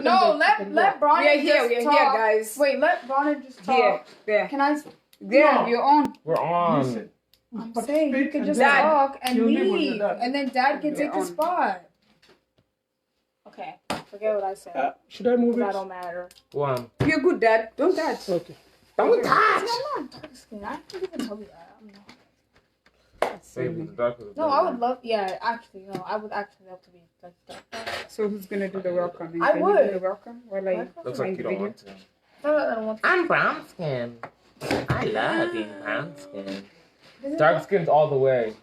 No, let Bronny We are here, talk. guys. Wait, let Bronny just talk. There. Can I? There, No. you're on. We're on. I'm saying you can just Dad. talk and leave, and then Dad can take the on. spot. Okay, forget what I said. Should I move it? That don't matter. One. You're good, Dad. Don't touch. Okay. Don't touch. I'm not dark skin. I can't even tell you that. I'm not. Baby, the darker the No, better. I would love. Yeah, actually, no, I would actually love to be like dark. So who's gonna do the welcoming? I Can you would. do the welcome? Well, Looks like you don't want to. No, I don't want to. I'm brown skin. I love being brown skin. Dark skin's all the way.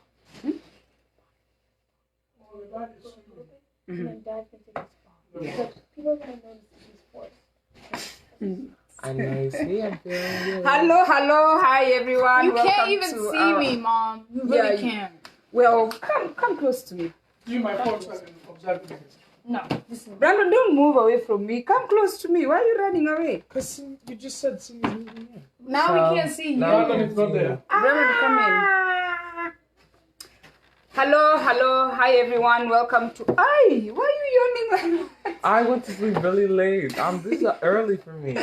And then Dad can take the spot. Yeah. So people are gonna notice he's forced. I know. See, I'm feeling you. Hello, hi everyone. You can't Welcome even to, see me, Mom. You really yeah, can't. Well, come close to me. You my phone so I can observe this. No, this is. Brandon, don't move away from me. Come close to me. Why are you running away? Because you just said Cindy's moving in. Now we can't see you. Now I'm gonna go there. Brandon, come in. Hello, hi everyone. Welcome to. Ay, why are you yawning like that? I went to sleep really late. This is early for me.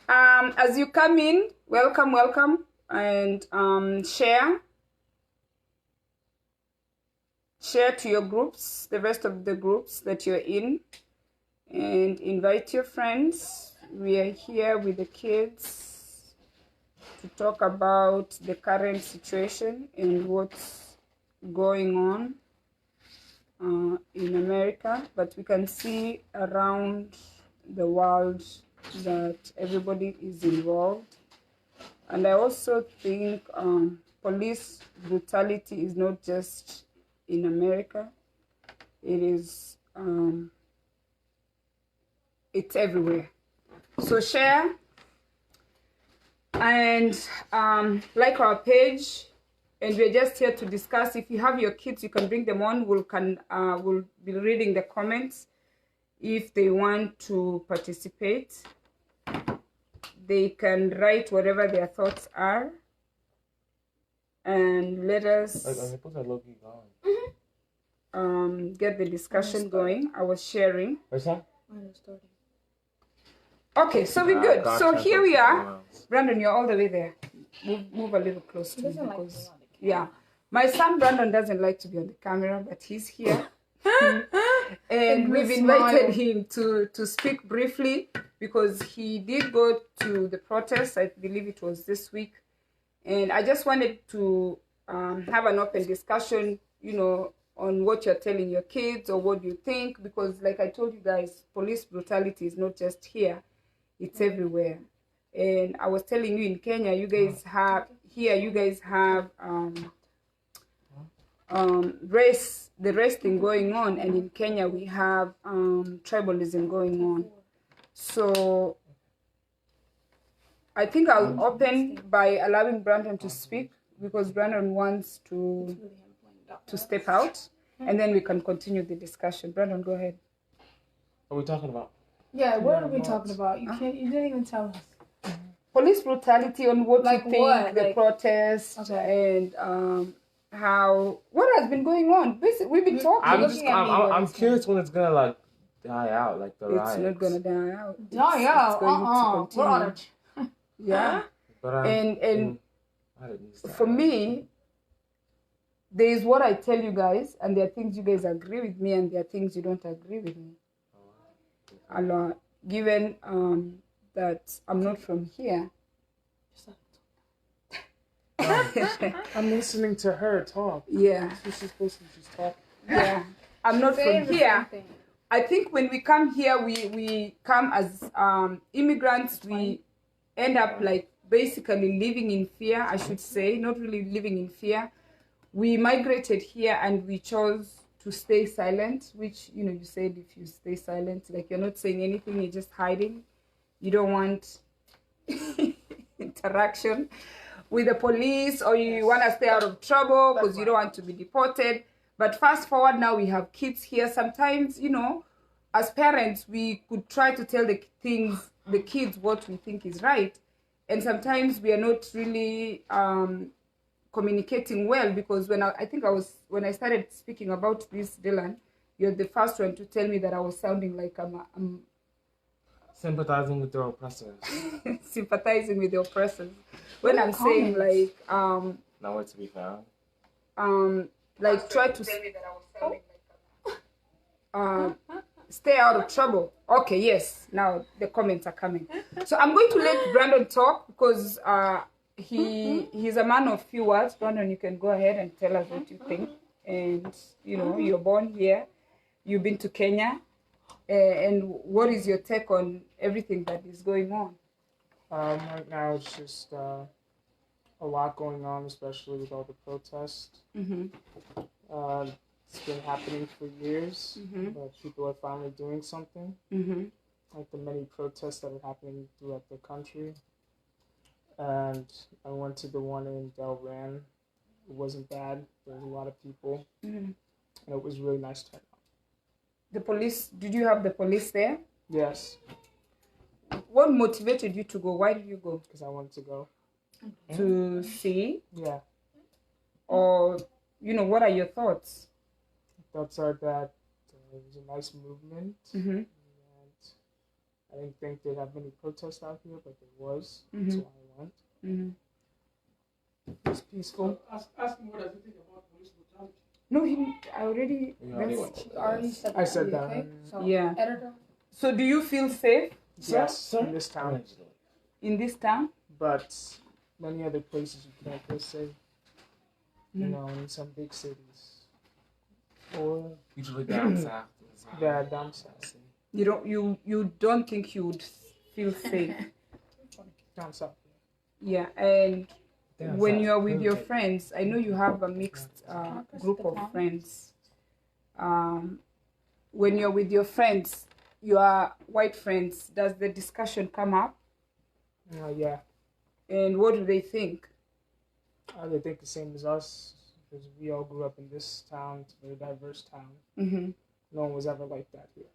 As you come in, welcome, and share to your groups, the rest of the groups that you're in, and invite your friends. We are here with the kids to talk about the current situation and what's going on in America, but we can see around the world that everybody is involved. And I also think police brutality is not just in America. It is it's everywhere. So share and like our page, and we're just here to discuss. If you have your kids, you can bring them on. We'll be reading the comments. If they want to participate, they can write whatever their thoughts are, and let us get the discussion going. I was sharing. Where's that? Okay, so we're good. Gotcha. So here we are. Brandon, you're all the way there. Move a little close to me because yeah, my son Brandon doesn't like to be on the camera, but he's here. And we've invited him to speak briefly because he did go to the protest. I believe it was this week, and I just wanted to have an open discussion, on what you're telling your kids or what you think, because like I told you guys, police brutality is not just here, it's everywhere. And I was telling you, in Kenya, you guys have the race thing going on, and in Kenya we have tribalism going on. So I think I'll open by allowing Brandon to speak, because Brandon wants to step out, and then we can continue the discussion. Brandon, go ahead. What are we talking about? Yeah, what are we talking about? You didn't even tell us. Police brutality, on what you think, what? the protests, and what has been going on. Basically, we've been talking. I'm curious when it's gonna die out, like the riots. It's not gonna die out. Die out. It's going to continue. We're on it. Yeah. But and for me, there is what I tell you guys, and there are things you guys agree with me, and there are things you don't agree with me. A lot, given that I'm not from here. I'm listening to her talk. Yeah. That's what she's supposed to be. She's talking. Yeah. I'm not from here. I think when we come here, we come as immigrants. We end up basically living in fear, I should say, not really living in fear. We migrated here and we chose to stay silent, which, you said if you stay silent, you're not saying anything, you're just hiding. You don't want interaction with the police, or you want to stay out of trouble because you don't want to be deported. But fast forward, now we have kids here. Sometimes, as parents, we could try to tell the kids what we think is right. And sometimes we are not really communicating well, because when I started speaking about this, Dylan, you're the first one to tell me that I was sounding like I'm Sympathizing with their oppressors. Sympathizing with the oppressors. When I'm saying like Nowhere to be found. like try to stay out of trouble. Okay, yes. Now the comments are coming. So I'm going to let Brandon talk because he's a man of few words. Brandon, you can go ahead and tell us what you think. And you know, you're born here, you've been to Kenya, and what is your take on everything that is going on? Right now it's just a lot going on, especially with all the protests. It's been happening for years, but people are finally doing something. Like the many protests that are happening throughout the country. And I went to the one in Delran. It wasn't bad. There was a lot of people, and it was really nice turnout. The police, did you have the police there? Yes. What motivated you to go? Why did you go? Because I wanted to go. To see? Yeah. Or, you know, what are your thoughts? Thoughts are that it was a nice movement. And I didn't think they'd have many protests out here, but there was. That's why I went. It's peaceful. Ask him what does he think about police brutality. No, I already said that. I said that. Okay? So, yeah. Editor. So do you feel safe? Yes, in this town. In this town? But many other places you can't feel safe. You know, in some big cities. Or Usually down south. yeah, down south. You don't think you would feel safe? Down south. Yeah, and when you are with your friends, I know you have a mixed group of friends. When you're with your friends, your white friends, does the discussion come up? Yeah. And what do they think? They think the same as us, because we all grew up in this town. It's a very diverse town. No one was ever like that here.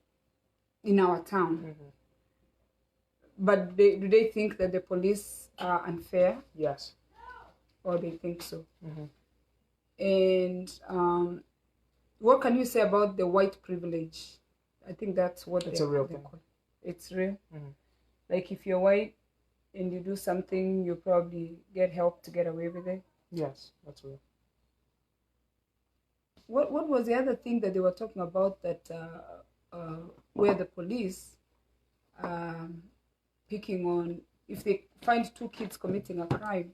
In our town? But do they think that the police are unfair? Yes. Or they think so? And what can you say about the white privilege? I think that's what it's a real thing. It's real? Like if you're white and you do something, you probably get help to get away with it? Yes, that's real. What was the other thing that they were talking about that where the police picking on, if they find two kids committing a crime,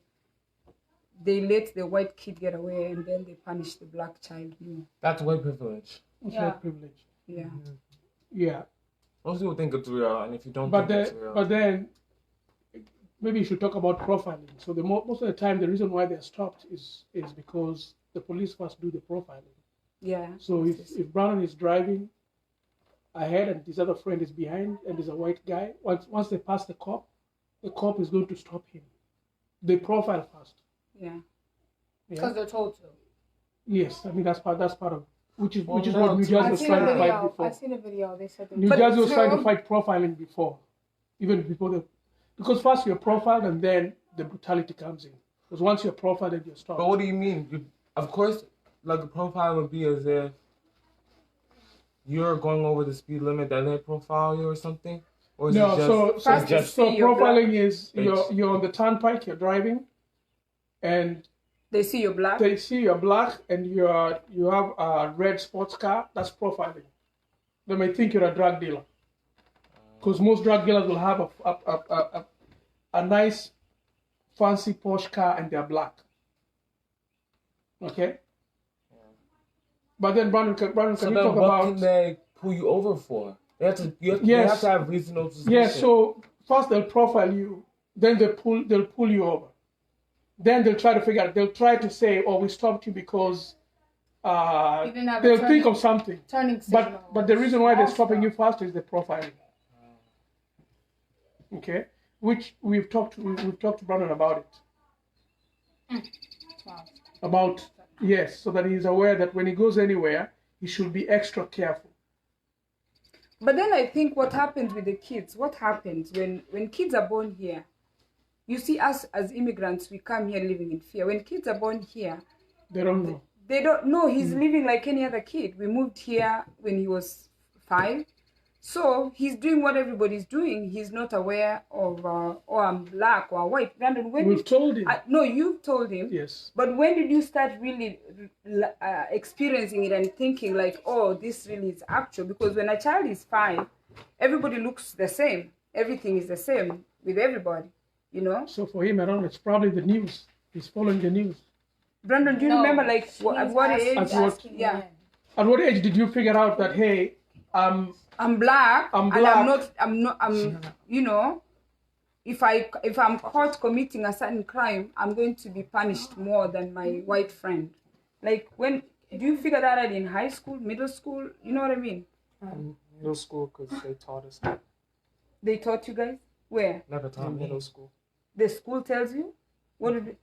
they let the white kid get away and then they punish the black child more? That's white privilege. It's white privilege. Yeah. Yeah. Most people think it's real, and if you don't think it's real... But then, maybe you should talk about profiling. So most of the time, the reason why they're stopped is because the police first do the profiling. Yeah. So if Brandon is driving ahead and this other friend is behind and there's a white guy, once they pass the cop is going to stop him. They profile first. Yeah. Because they're told to. Yes, I mean that's part of which is what New Jersey was trying to fight before. I've seen a video. They said New Jersey was trying to fight profiling before, because first you're profiled and then the brutality comes in. Because once you're profiled, then you're stopped. But what do you mean? Of course, like a profile would be as if you're going over the speed limit, then they profile you or something. Or is no, it just, so profiling is you're on the turnpike, you're driving, and they see you're black. They see you're black, and you have a red sports car. That's profiling. They may think you're a drug dealer, because most drug dealers will have a nice, fancy Porsche car, and they're black. Okay. Yeah. But then Brandon, can you talk about? What can they pull you over for? You have to have reasonable suspicion. Yes. So first they'll profile you, then they'll pull you over. Then they'll try to figure out. They'll try to say, "Oh, we stopped you because." They'll think of something. But the reason why they're stopping you first is the profiling. Okay, which we've talked to Brandon about it. About yes, so that he's aware that when he goes anywhere, he should be extra careful. But then I think what happens with the kids, what happens when kids are born here, you see us as immigrants, we come here living in fear. When kids are born here, they don't know. They don't know. He's living like any other kid. We moved here when he was 5. So he's doing what everybody's doing. He's not aware of, I'm black or white. Brandon, when We've told him. No, you've told him. Yes. But when did you start really experiencing it and thinking like, oh, this really is actual? Because when a child is 5, everybody looks the same. Everything is the same with everybody, you know? So for him, I don't know, it's probably the news. He's following the news. Brandon, do you remember like at what age? At what age did you figure out that, hey, I'm black. And I'm not, you know, if I'm caught committing a certain crime, I'm going to be punished more than my white friend. Like, when do you figure that out in high school, middle school? You know what I mean? Middle school, because they taught us that. They taught you guys? Where? Never taught me. Middle school. The school tells you? What did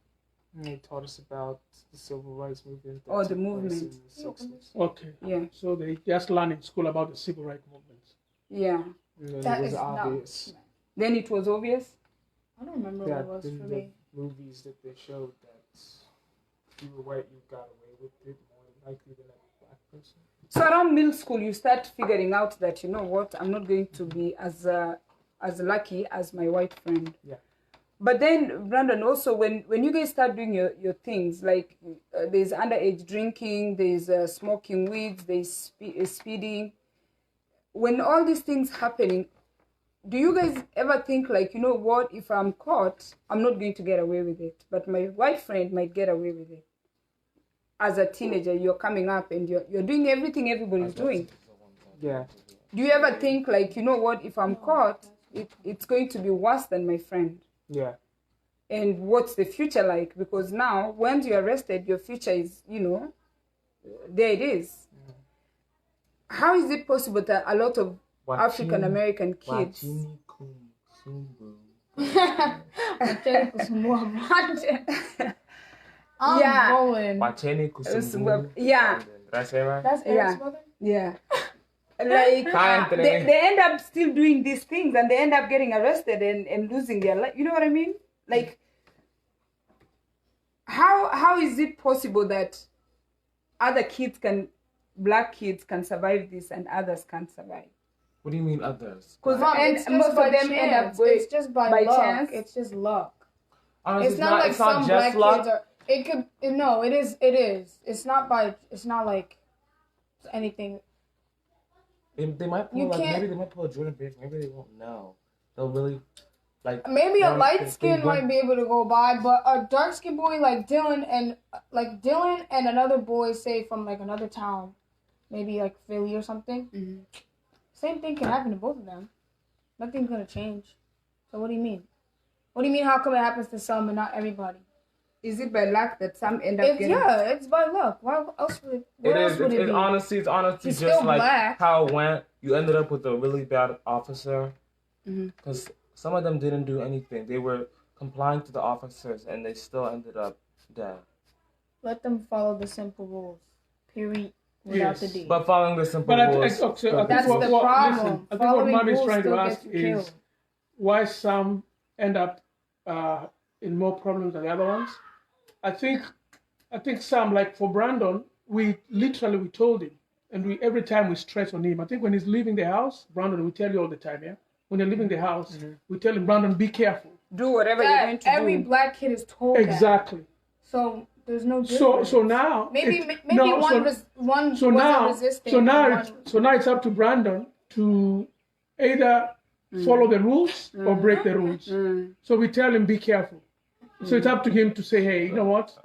they taught us about the civil rights movement. Oh, the movement. In the 60s. Okay. Yeah. So they just learn in school about the civil rights movement. Yeah. And That it was is obvious. Then it was obvious? I don't remember what it was for the me. movies that they showed that if you were white, you got away with it more likely than a black person. So around middle school, you start figuring out that, you know what, I'm not going to be as lucky as my white friend. Yeah. But then, Brandon, also, when you guys start doing your things, like there's underage drinking, there's smoking weeds, there's speeding. When all these things happening, do you guys ever think like, you know what, if I'm caught, I'm not going to get away with it, but my white friend might get away with it? As a teenager, you're coming up and you're doing everything everybody's doing. Yeah. Do you ever think like, you know what, if I'm caught, it's going to be worse than my friend? Yeah. And what's the future like? Because now, once you're arrested, your future is, you know, there it is. How is it possible that a lot of African American kids... I'm going. Yeah. That's it, right? That's Eric's mother? Yeah. Like, they end up still doing these things and they end up getting arrested and losing their life. You know what I mean? Like, how is it possible that black kids can survive this and others can't survive? What do you mean others? Because most of them end up going, it's just by luck. Chance. It's just luck. Honestly, it's not like some black luck. kids are. It could. No, it is. It is. It's not by. It's not like anything. They might pull maybe they might pull a Jordan Briggs. Maybe they won't know. They'll really like. Maybe a light skin might be able to go by, but a dark skinned boy like Dylan and another boy, say from like another town, maybe like Philly or something. Mm-hmm. Same thing can happen to both of them. Nothing's gonna change. So what do you mean? What do you mean? How come it happens to some and not everybody? Is it by luck that some end up getting... Yeah, it's by luck. Why else would it be? It's honestly He's just like black. how it went. You ended up with a really bad officer. Because some of them didn't do anything. They were complying to the officers and they still ended up dead. Let them follow the simple rules. Period. Without the D. But following the simple rules... That's the problem. I think what Mom is trying to ask is why some end up in more problems than the other ones. I think some, like for Brandon, we told him, and every time we stress on him. I think when he's leaving the house, Brandon, we tell you all the time, yeah? When you're leaving the house, we tell him, Brandon, be careful. Do whatever you're going to do. Every black kid is told exactly. That. So there's no difference. So now maybe one wasn't resisting. So now it's up to Brandon to either follow the rules or break the rules. So we tell him, be careful. So it's up to him to say, hey, you know what?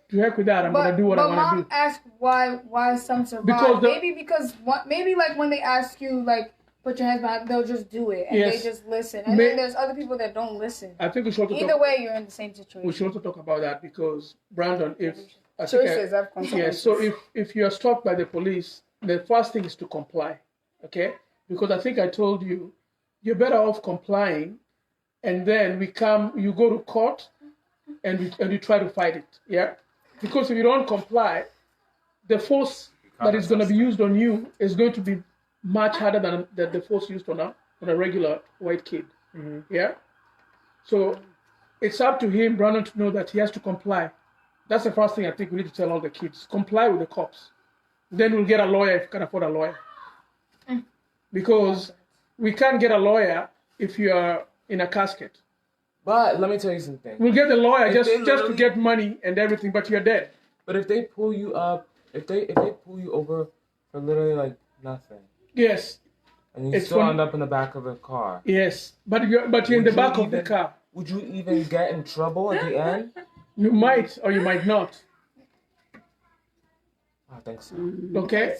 To heck with that, I'm going to do what I want to do. But Mom asked why some survive. Maybe like when they ask you, like, put your hands behind, they'll just do it. And they just listen. And then there's other people that don't listen. I think we should Either way, you're in the same situation. We should also talk about that because, Brandon, choices have consequences. So if you are stopped by the police, the first thing is to comply. Okay? Because I think I told you, you're better off complying, and then you go to court, and you try to fight it. Yeah, because if you don't comply, the force that is going to be used on you is going to be much harder than the force used on a regular white kid. Yeah, so it's up to him, Brandon, to know that he has to comply. That's the first thing I think we need to tell all the kids: comply with the cops. Then we'll get a lawyer if you can afford a lawyer. because we can't get a lawyer if you are in a casket. But let me tell you something. We'll get the lawyer just to get money and everything, but you're dead. But if they pull you up, if they pull you over for literally like nothing. Yes. And you still end up in the back of the car. Yes, but you're in the back of the car. Would you even get in trouble at the end? You might or you might not. I think so. Okay.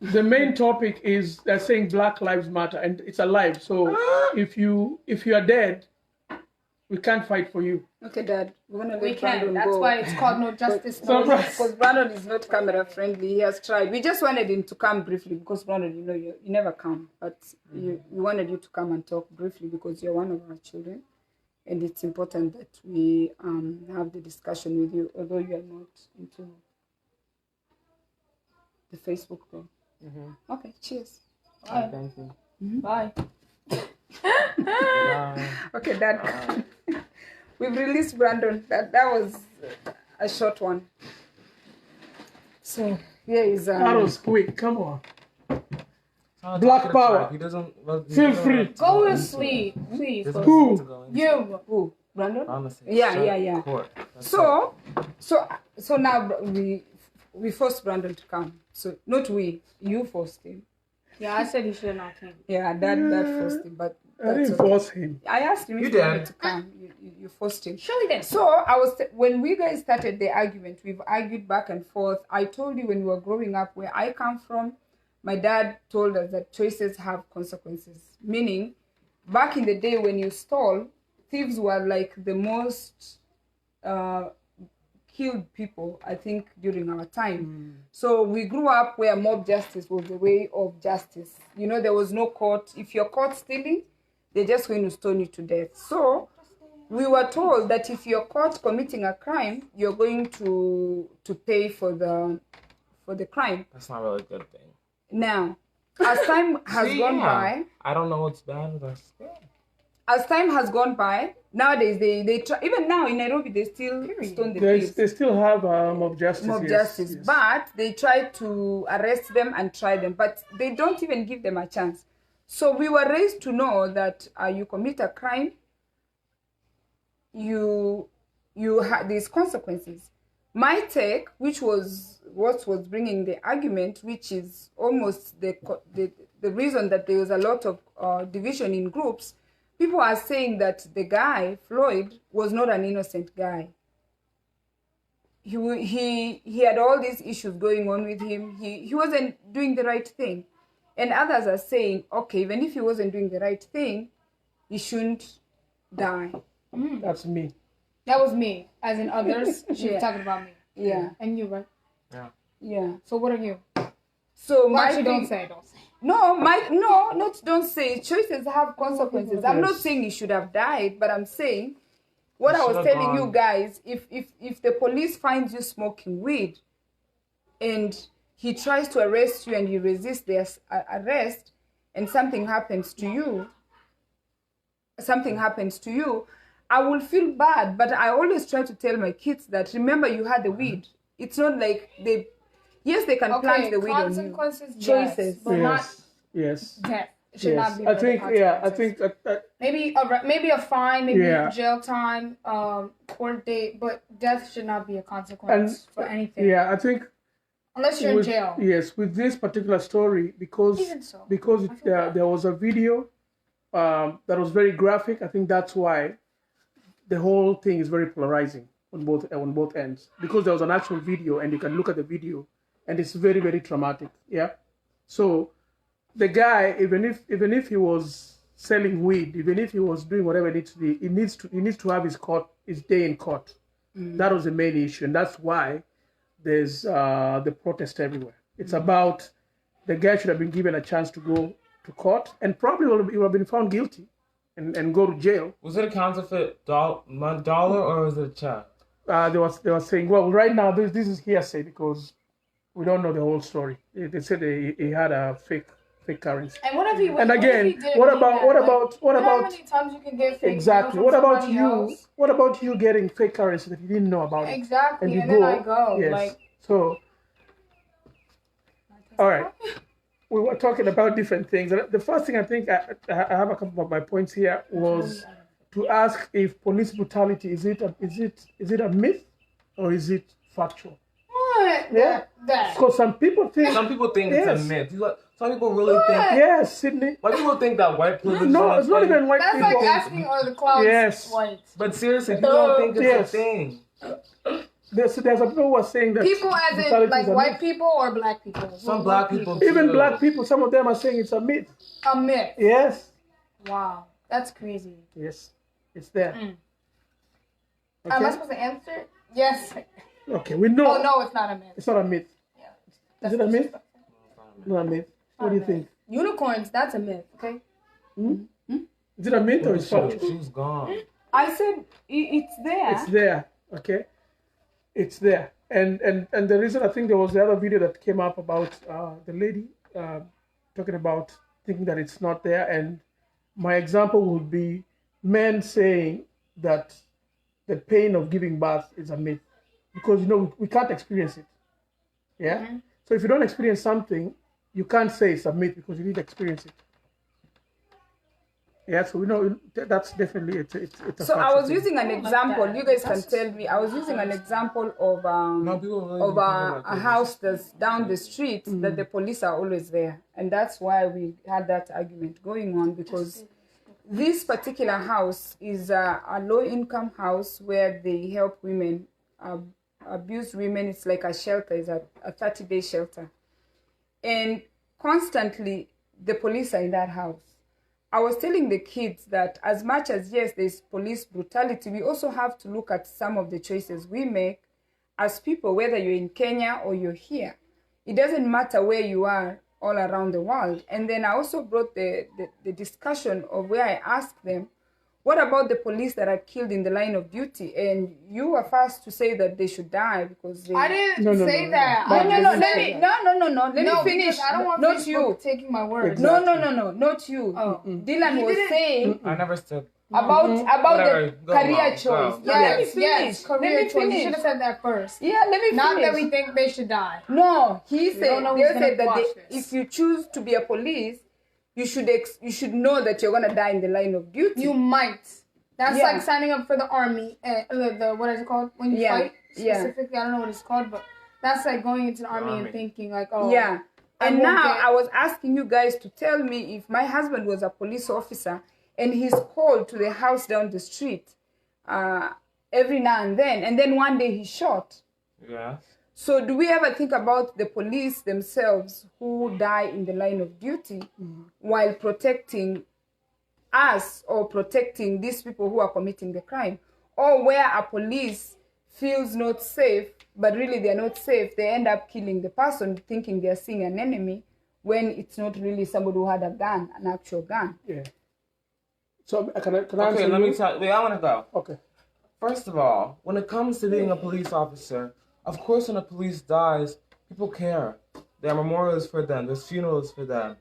The main topic is they're saying Black Lives Matter, and it's alive. So if you are dead, we can't fight for you. Okay, Dad. We can. That's why it's called No Justice. Because Brandon is not camera friendly. He has tried. We just wanted him to come briefly because Brandon, you never come, but we wanted you to come and talk briefly because you're one of our children, and it's important that we have the discussion with you, although you are not into the Facebook thing. Mm-hmm. Okay. Cheers. Bye. Thank you. Mm-hmm. Bye. Bye. Okay, Dad. We've released Brandon. That was a short one. So here is that was quick. Come on. Black power. He doesn't. Feel free. Go to sleep, please. Who? You. Who? Brandon? Honestly, yeah. So now we forced Brandon to come. So not we, you forced him. Yeah, I said he should not come. Yeah, Dad forced him, but I didn't force him. I asked him if he wanted to come. You forced him. Surely then. So when we guys started the argument, we've argued back and forth. I told you when we were growing up where I come from, my dad told us that choices have consequences. Meaning, back in the day when you stole, thieves were like the most killed people, I think, during our time. So we grew up where mob justice was the way of justice. You know, there was no court. If you're caught stealing, they're just going to stone you to death. So we were told that if you're caught committing a crime, you're going to pay for the crime. That's not really a good thing. Now, as time has gone by, I don't know what's bad with us. As time has gone by, nowadays they try, even now in Nairobi they still stone the thieves. They still have mob justice. Mob justice, yes. But they try to arrest them and try them, but they don't even give them a chance. So we were raised to know that you commit a crime, you have these consequences. My take, which was what was bringing the argument, which is almost the reason that there was a lot of division in groups. People are saying that the guy, Floyd, was not an innocent guy. He had all these issues going on with him. He wasn't doing the right thing. And others are saying, okay, even if he wasn't doing the right thing, he shouldn't die. That's me. That was me. As in others, she was talking about me. Yeah. And you, right? Yeah. Yeah. So what are you? So well, actually, don't say. No, don't say. Choices have consequences. I'm not saying he should have died, but I'm saying what I was telling you guys, if the police finds you smoking weed and he tries to arrest you and you resist their arrest and something happens to you, I will feel bad, but I always try to tell my kids that, remember, you had the weed. It's not like they can plant the weed on you. Consequences, choices, but not death. It should not be. I think maybe a fine, maybe jail time, court date, but death should not be a consequence for anything. Yeah, I think unless you're in jail. Yes, with this particular story, because there was a video that was very graphic. I think that's why the whole thing is very polarizing on both ends, because there was an actual video and you can look at the video and it's very, very traumatic. Yeah. So the guy, even if he was selling weed, even if he was doing whatever it needs to be, he needs to have his day in court. That was the main issue, and that's why there's the protest everywhere. It's about the guy should have been given a chance to go to court and probably would have been found guilty and go to jail. Was it a counterfeit dollar or was it a check? They were saying, well, right now this is hearsay because we don't know the whole story. They said he had a fake currency. And what if he? And again, what about? How many times you can get fake? Exactly. What about you? Else? What about you getting fake currency that you didn't know about? Exactly. And then I go. Yes. Like. So. All right. we were talking about different things. The first thing I think I have a couple of my points here was to ask if police brutality is it a myth or is it factual? What? Yeah. Because some people think it's a myth. Some people really think. Yes, Sydney. Like people think that white privilege. No, it's not even white people. That's like asking are the clouds white? But seriously, people don't think it's a thing. There's some people who are saying that people as in like white people or black people. Some black people. Even black people, some of them are saying it's a myth. A myth. Yes. Wow, that's crazy. Yes, it's there. Okay. Okay. Am I supposed to answer? Yes. Okay, we know. Oh no, it's not a myth. It's not a myth. Yeah. Is it a myth? Not a myth. What do you think? Unicorns, that's a myth. Okay. Is it a myth or it's factual? She's gone. I said it's there. It's there. Okay. It's there. And the reason I think there was the other video that came up about the lady talking about thinking that it's not there. And my example would be men saying that the pain of giving birth is a myth because, we can't experience it. Yeah. Mm-hmm. So if you don't experience something, you can't say it's a myth because you need to experience it. Yeah, so we know that's definitely it's a So I was using an example. You guys can tell me. I was using an example of a house that's down the street that the police are always there, and that's why we had that argument going on because this particular house is a low-income house where they help women, abused women. It's like a shelter. It's a 30-day shelter, and constantly the police are in that house. I was telling the kids that as much as, yes, there's police brutality, we also have to look at some of the choices we make as people, whether you're in Kenya or you're here. It doesn't matter where you are all around the world. And then I also brought the discussion of where I asked them, what about the police that are killed in the line of duty? And you were first to say that they should die because they... I didn't say that. No. Let me finish. I don't want not you taking my words. Exactly. No, not you. Oh. Dylan was saying... I never said... About the career choice. Yeah, let me finish. Career choice. You should have said that first. Yeah, let me finish. Not that we think they should die. No, he said that if you choose to be a police, you should know that you're gonna die in the line of duty. You might. That's like signing up for the army. The what is it called when you fight specifically? I don't know what it's called, but that's like going into the army and thinking like, oh yeah. And now I was asking you guys to tell me if my husband was a police officer and he's called to the house down the street every now and then one day he's shot. Yeah. So do we ever think about the police themselves who die in the line of duty while protecting us or protecting these people who are committing the crime? Or where a police feels not safe, but really they're not safe, they end up killing the person thinking they're seeing an enemy when it's not really somebody who had a gun, an actual gun. Yeah. So can I okay, let me tell you. I want to go. Okay. First of all, when it comes to being a police officer, of course when a police dies, people care. There are memorials for them. There's funerals for them.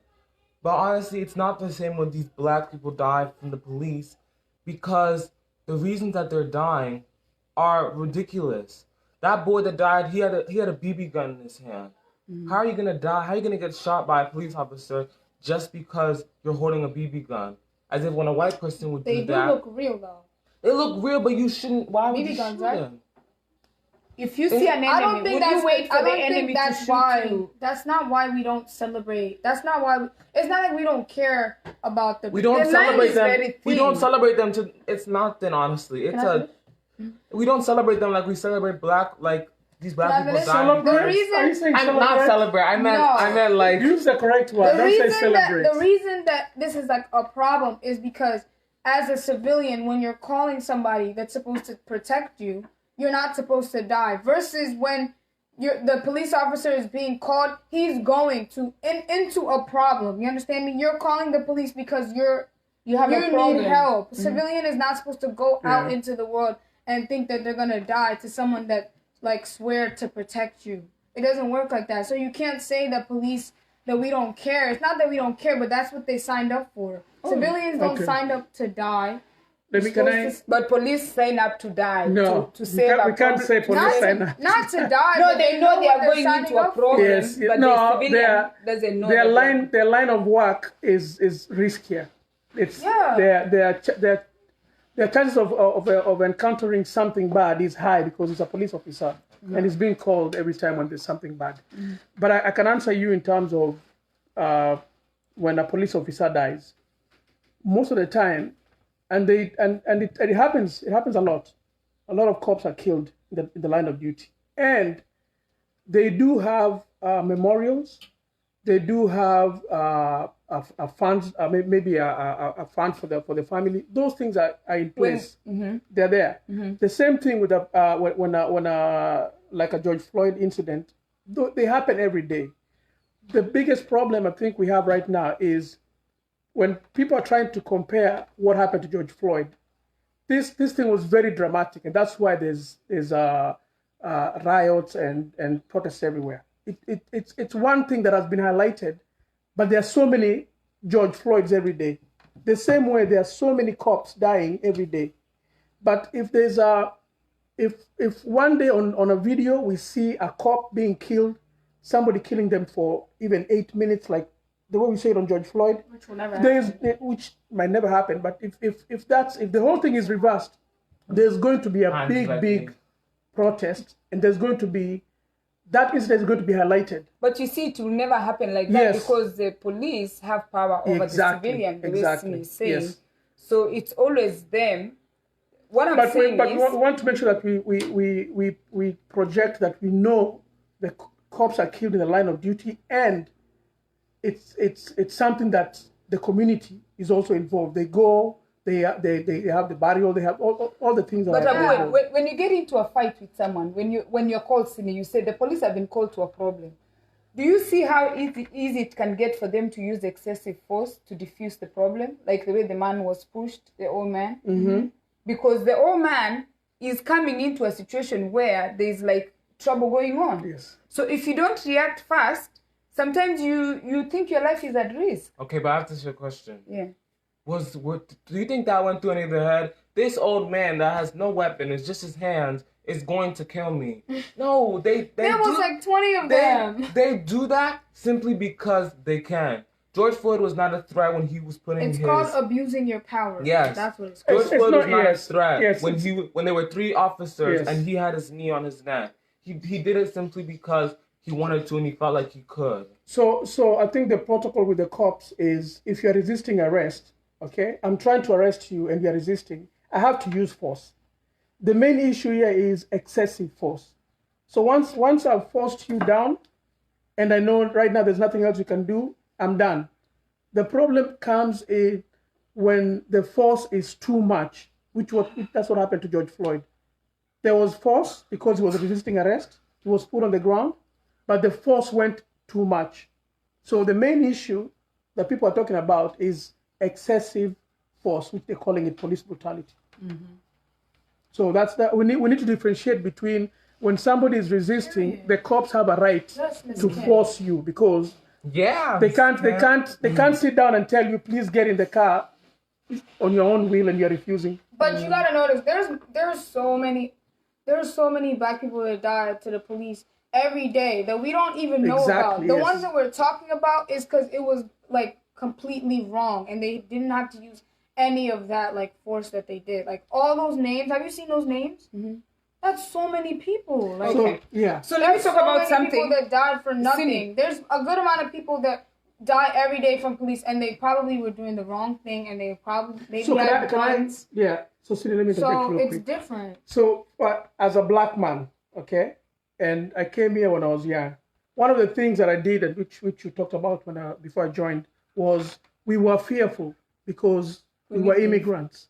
But honestly, it's not the same when these black people die from the police because the reasons that they're dying are ridiculous. That boy that died, he had a BB gun in his hand. How are you going to die? How are you going to get shot by a police officer just because you're holding a BB gun? As if when a white person would do that. They do look real, though. They look real, but you shouldn't. Why would you shoot them? If you see an enemy, would you wait for the enemy to shoot you? That's not why we don't celebrate. That's not why. It's not like we don't care about the. We don't celebrate them. We don't celebrate them to. It's nothing, honestly. We don't celebrate them like we celebrate these black people dying. The reason I'm not celebrate. I meant like use the correct word. Don't say celebrate. The reason that this is like a problem is because as a civilian, when you're calling somebody that's supposed to protect you, you're not supposed to die. Versus when the police officer is being called, he's going into a problem. You understand me? You're calling the police because you need help. Mm-hmm. Civilian is not supposed to go out into the world and think that they're gonna die to someone that swear to protect you. It doesn't work like that. So you can't say that police that we don't care. It's not that we don't care, but that's what they signed up for. Civilians don't sign up to die. But police sign up to die. No, to save we can't say police sign up. Not to die. No, they know they are going into a problem. Yes, but the civilian doesn't know. Their line of work is riskier. It's their chances of encountering something bad is high because it's a police officer and it's being called every time when there's something bad. But I can answer you in terms of when a police officer dies. Most of the time, and it happens a lot. A lot of cops are killed in the line of duty, and they do have memorials. They do have a fund, maybe a fund for the family. Those things are in place. They're there. The same thing with when like a George Floyd incident. They happen every day. The biggest problem I think we have right now is when people are trying to compare what happened to George Floyd. This thing was very dramatic, and that's why there's riots and protests everywhere. It's one thing that has been highlighted, but there are so many George Floyds every day. The same way there are so many cops dying every day. But if there's if one day on a video we see a cop being killed, somebody killing them for even 8 minutes, like the way we say it on George Floyd, which will never happen. Which might never happen. But if the whole thing is reversed, there's going to be a big protest, and there's going to be that incident is going to be highlighted. But you see, it will never happen like that because the police have power over the civilian. The way is saying. Yes. So it's always them. What I'm saying but is, we want to make sure that we project that we know the cops are killed in the line of duty, and it's something that the community is also involved. They go. They have the burial. They have all the things. But when you get into a fight with someone, when you're called, Simi, you say the police have been called to a problem. Do you see how easy it can get for them to use excessive force to diffuse the problem, like the way the man was pushed, the old man? Mm-hmm. Because the old man is coming into a situation where there's like trouble going on. Yes. So if you don't react fast, sometimes you think your life is at risk. Okay, but I have to ask you a question. Yeah. Do you think that went through any of their head? This old man that has no weapon, it's just his hands, is going to kill me. No, there was like 20 of them. They do that simply because they can. George Floyd was not a threat when he was putting It's called abusing your power. Yes. That's what it's called. George Floyd was not a threat Yes, when there were 3 officers and he had his knee on his neck. He did it simply because he wanted to and he felt like he could. So I think the protocol with the cops is if you're resisting arrest, okay, I'm trying to arrest you and you're resisting, I have to use force. The main issue here is excessive force. So once I've forced you down and I know right now there's nothing else you can do, I'm done. The problem comes in when the force is too much, that's what happened to George Floyd. There was force because he was resisting arrest. He was put on the ground, but the force went too much. So the main issue that people are talking about is excessive force, which they're calling it police brutality. Mm-hmm. So that's that. We need to differentiate between when somebody is resisting, the cops have a right to force you because they can't sit down and tell you please get in the car on your own will and you're refusing. But you gotta notice there's so many black people that die to the police every day that we don't even know about. The ones that we're talking about is because it was like completely wrong and they didn't have to use any of that like force that they did. Like all those names, have you seen those names? Mm-hmm. That's so many people. Like, So let me talk about something. People that died for nothing. There's a good amount of people that die every day from police, and they probably were doing the wrong thing, and they probably had guns. So Cindy, let me take real quick. It's different. So as a black man, okay, and I came here when I was young. One of the things that I did, and which you talked about before I joined, was we were fearful because we were immigrants.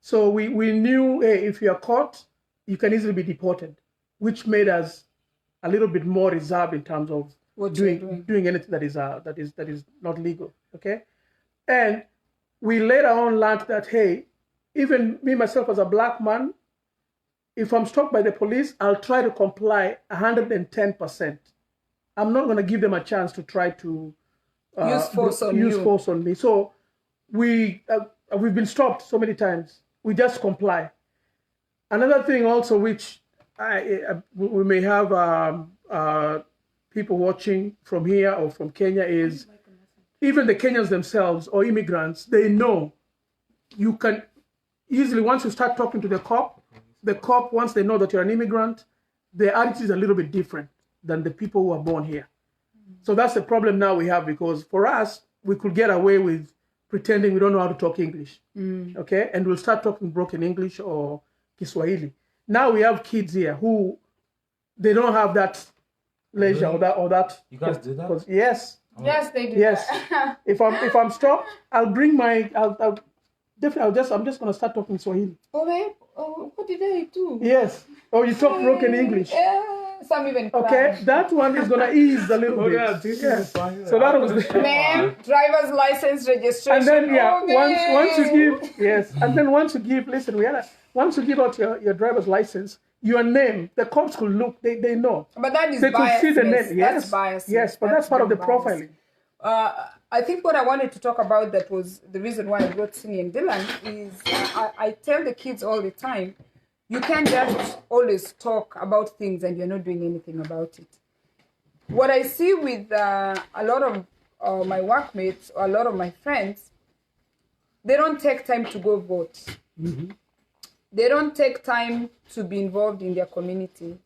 So we knew, hey, if you are caught, you can easily be deported, which made us a little bit more reserved in terms of doing anything that is not legal. Okay, and we later on learned that, hey, even me myself as a black man, if I'm stopped by the police, I'll try to comply 110%. I'm not going to give them a chance to try to use force on me. So we've been stopped so many times, We just comply. Another thing also, which we may have people watching from here or from Kenya, is even the Kenyans themselves or immigrants, they know you can easily, once you start talking to the cop, once they know that you're an immigrant, their attitude is a little bit different than the people who are born here. So that's the problem now we have, because for us, we could get away with pretending we don't know how to talk English, okay? And we'll start talking broken English or Kiswahili. Now we have kids here who, they don't have that leisure or that. You guys do that? Yes. Yes, they do. Yes. if I'm stopped, I'll bring my, I'm just gonna start talking Swahili. Okay. What did I do? Yes. Oh, you talk broken English. Some even cry. Okay, that one is gonna ease a little bit. Yeah. So that was Ma'am, driver's license registration. And then okay. once you give once you give out your driver's license, your name, the cops could look, they know. But that is they could see the name. Yes, that's bias. Yes, but that's part of the profiling. I think what I wanted to talk about, that was the reason why I brought Sini and Dylan, is I tell the kids all the time, you can't just always talk about things and you're not doing anything about it. What I see with a lot of my workmates or a lot of my friends, they don't take time to go vote. Mm-hmm. They don't take time to be involved in their community.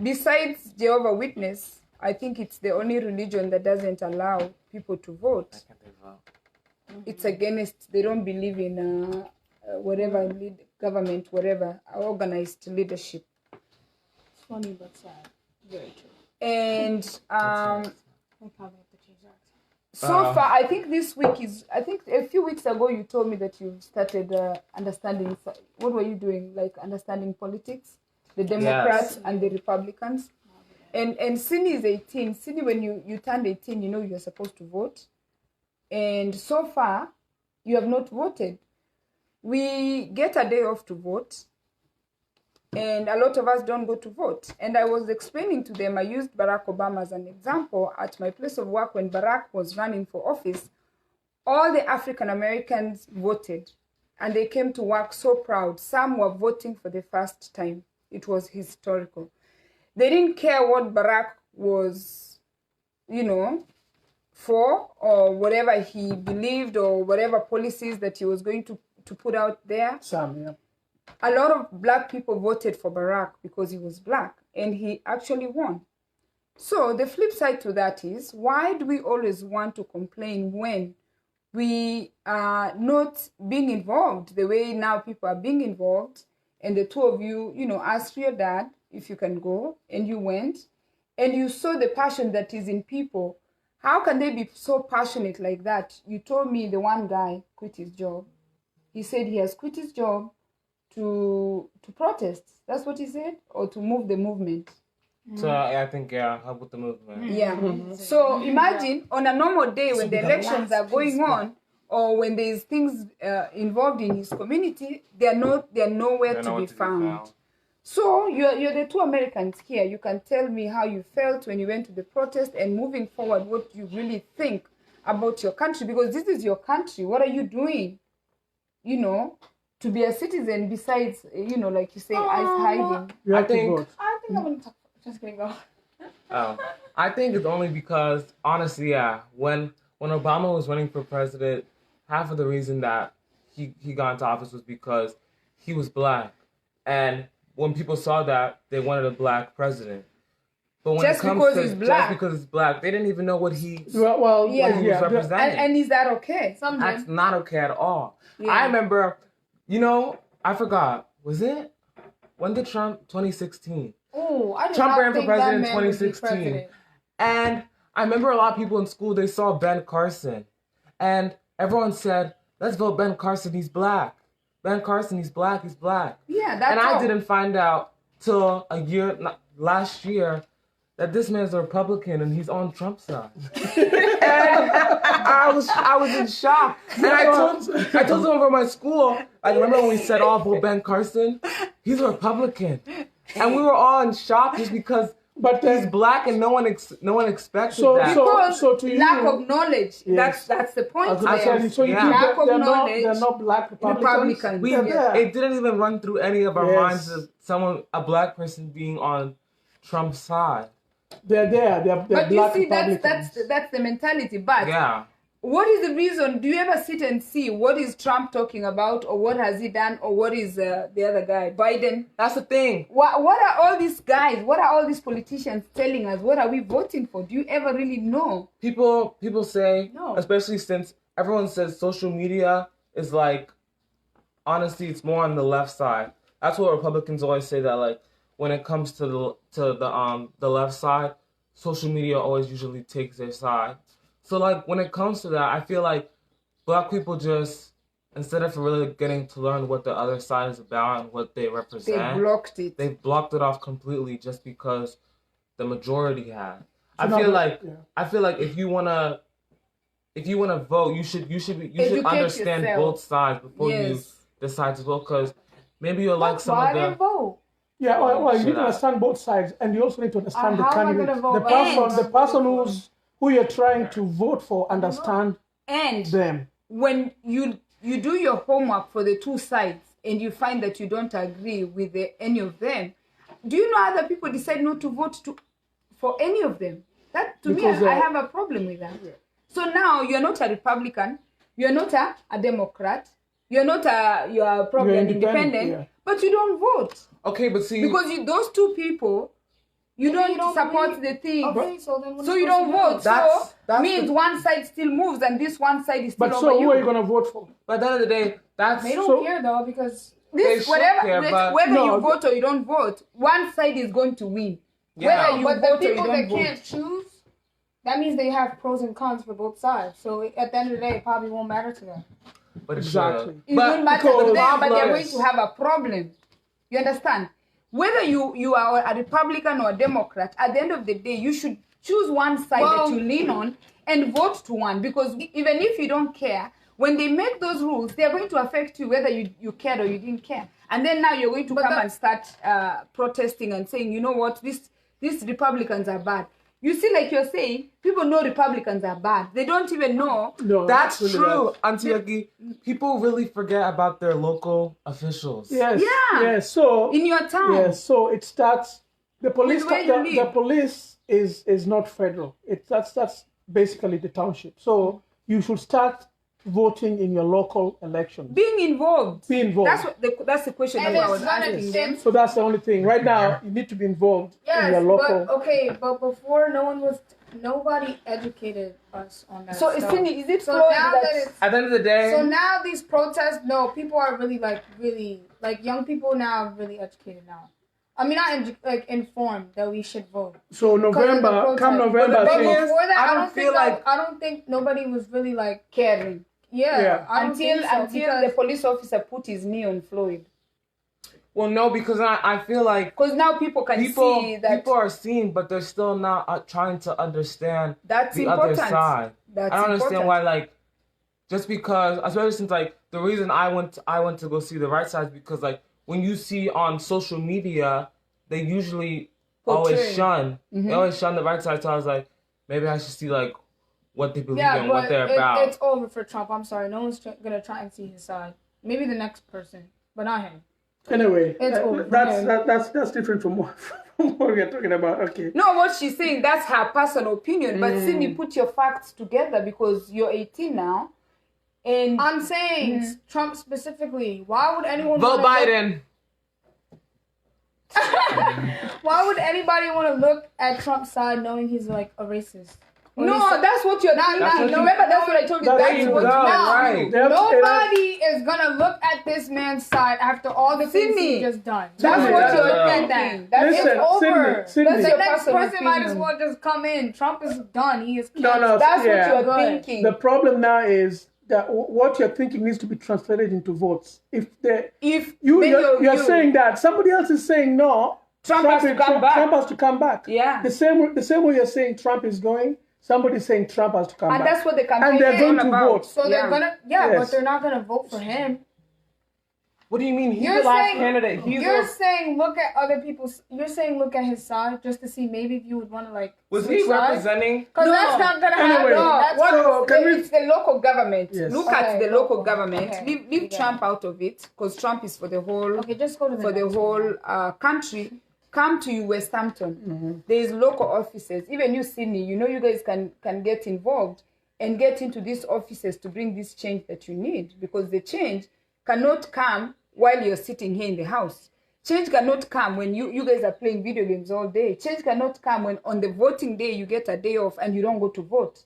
Besides Jehovah's Witness, I think it's the only religion that doesn't allow people to vote. It's against, they don't believe in government, whatever, organized leadership. It's funny but sad. Very true. And so far, I think a few weeks ago you told me that you started understanding, what were you doing? Like understanding politics, the Democrats and the Republicans. And Sini is 18. Sini, when you turned 18, you know you're supposed to vote. And so far, you have not voted. We get a day off to vote. And a lot of us don't go to vote. And I was explaining to them, I used Barack Obama as an example. At my place of work, when Barack was running for office, all the African Americans voted. And they came to work so proud. Some were voting for the first time. It was historical. They didn't care what Barack was, for, or whatever he believed, or whatever policies that he was going to put out there. A lot of black people voted for Barack because he was black, and he actually won. So the flip side to that is, why do we always want to complain when we are not being involved the way now people are being involved? And the two of you, asked your dad if you can go, and you went, and you saw the passion that is in people. How can they be so passionate like that? You told me the one guy quit his job. He said he has quit his job to protest. That's what he said? Or to move the movement? So I think, help with the movement. Yeah. Mm-hmm. So imagine on a normal day when the elections are going on, or when there's things involved in his community, they're nowhere to be found. So you're the two Americans here. You can tell me how you felt when you went to the protest, and moving forward, what you really think about your country, because this is your country. What are you doing, to be a citizen besides, like you say, ice hiding? I think I'm going to talk. Just kidding, go. I think it's only because, honestly, when Obama was running for president, half of the reason that he got into office was because he was black. And when people saw that, they wanted a black president. But when just because he's black, they didn't even know what he was representing. And is that okay? That's not okay at all. Yeah. I remember, I forgot, was it? When did Trump, 2016? Oh, I did Trump not ran for think president in that man would be 2016. president. And I remember a lot of people in school, they saw Ben Carson. And everyone said, let's vote Ben Carson, he's black. Ben Carson, he's black, he's black. Yeah, that's And all. I didn't find out till last year that this man's a Republican and he's on Trump's side. And I was in shock. And I told someone from my school, I remember when we said, vote Ben Carson, he's a Republican. And we were all in shock just because But he's black, and no one expected that. Because to you, lack of knowledge. Yes. That's the point. So you think lack of knowledge. They're not black Republicans. It didn't even run through any of our minds of a black person being on Trump's side. They're there. They're but black you see, Republicans. that's the mentality. But what is the reason? Do you ever sit and see what is Trump talking about, or what has he done, or what is the other guy, Biden? That's the thing. What are all these guys? What are all these politicians telling us? What are we voting for? Do you ever really know? People say, especially since everyone says social media is like, honestly, it's more on the left side. That's what Republicans always say, that like when it comes to the left side, social media always usually takes their side. So, like, when it comes to that, I feel like black people just, instead of really getting to learn what the other side is about and what they represent, they blocked it off completely just because the majority had. I feel like if you wanna vote, you should understand both sides before you decide to vote, because maybe you'll like some of the. Vote. Yeah, well, you need to understand both sides, and you also need to understand the candidate, the person who you're trying to vote for, understand them. When you do your homework for the two sides and you find that you don't agree with any of them, do you know other people decide not to vote for any of them? That to me, I have a problem with that. Yeah. So now you're not a Republican, you're not a Democrat, you're probably an independent, but you don't vote. Okay, but see, because those two people. You don't support the thing. Okay, so you don't vote. That means one side still moves and this one side is still over you. But so who are you going to vote for? But at the end of the day, they don't care though, because whether you vote or you don't vote, one side is going to win. Yeah. Whether you but vote the people or you don't that can't choose, that means they have pros and cons for both sides. So at the end of the day, it probably won't matter to them. But exactly. It won't matter to them, but they're going to have a problem. You understand? Whether you are a Republican or a Democrat, at the end of the day, you should choose one side that you lean on and vote to one. Because even if you don't care, when they make those rules, they're going to affect you whether you cared or you didn't care. And then now you're going to come and start protesting and saying, you know what, these Republicans are bad. You see, like you're saying, people know Republicans are bad. They don't even know. No, that's true, Auntie Yagi. People really forget about their local officials. Yes. Yeah. Yes. So in your town. Yes. So it starts. The police. The police is not federal. That's basically the township. So you should start voting in your local election. Being involved. That's the question that I was asking them. So that's the only thing. Right now, you need to be involved in your local. But before nobody educated us on that. So stuff. is it so now that it's at the end of the day? So now these protests, people are really young people now are really educated now. I mean, not informed that we should vote. So November, come November. But before that, I don't think nobody was really caring. Yeah. Until the police officer put his knee on Floyd. Well, no, because I feel like... Because now people see that... People are seeing, but they're still not trying to understand the important. other side. I don't understand why, just because... Especially since, the reason I went to go see the right side is because, when you see on social media, they usually always shun. Mm-hmm. They always shun the right side. So I was like, maybe I should see, what they believe in, what they're about. It's over for Trump. I'm sorry. No one's going to try and see his side. Maybe the next person, but not him. Anyway, that's different from what we are talking about. Okay. No, what she's saying, that's her personal opinion. But Cindy, put your facts together because you're 18 now. And I'm saying Trump specifically. Why would anyone vote Biden? Why would anybody want to look at Trump's side knowing he's a racist? No, that's what you're doing. Remember, that's what I told you. That's what right. Nobody is gonna look at this man's side after all the things he just done. That's what you're thinking. It's over. Cindy. The next person might as well just come in. Trump is done. He is canceled. No, that's what you're thinking. The problem now is that what you're thinking needs to be translated into votes. If you're saying that, somebody else is saying no. Trump has to come back. Yeah. The same way you're saying Trump is going. Somebody's saying Trump has to come back. And that's what the campaign is. And they're going to vote. So they're gonna, but they're not gonna vote for him. What do you mean? He's the last candidate. You're saying look at other people's. You're saying look at his side just to see maybe if you would want to like. Was he representing? Because that's not gonna happen. It's the local government. Yes. Look at the local government. Okay. Leave Trump out of it because Trump is for the whole. Okay, just go to the whole country. Come to West Hampton. Mm-hmm. There is local offices. Even you, Sydney. You know, you guys can get involved and get into these offices to bring this change that you need, because the change cannot come while you're sitting here in the house. Change cannot come when you guys are playing video games all day. Change cannot come when on the voting day you get a day off and you don't go to vote.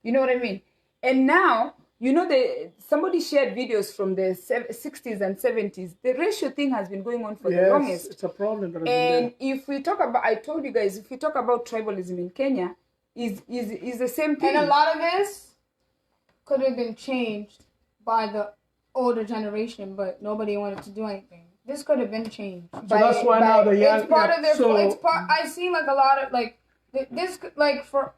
You know what I mean? And now, you know, somebody shared videos from the 60s and 70s. The racial thing has been going on for the longest. It's a problem. And if we talk about, I told you guys, if we talk about tribalism in Kenya, is the same thing. And a lot of this could have been changed by the older generation, but nobody wanted to do anything. This could have been changed. So that's why now the young. It's part of their. It's part. I see like a lot of like this like for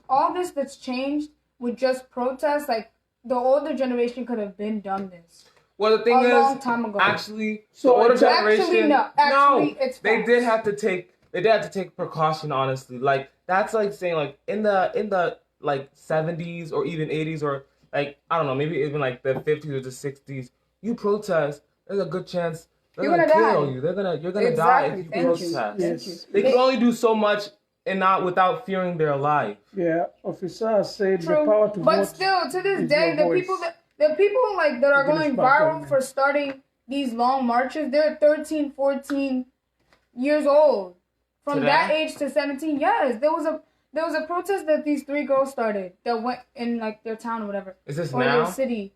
all this that's changed with just protests. Like the older generation could have been done this. Well, the thing is, long time ago. Actually, the older generation. No, it's they did have to take precaution. Honestly, like that's like saying like in the like 70s or even 80s or like I don't know, maybe even like the 50s or the 60s. You protest, there's a good chance they're gonna kill you. You're gonna die if you protest. Yes. They can only do so much and not without fearing their life. Yeah, officer said the power to vote. But still, to this day, the people like that are going viral for starting these long marches, they're 13, 14 years old. From that age to 17, yes, there was a protest that these 3 girls started that went in like their town or whatever. Is this or now? Their city.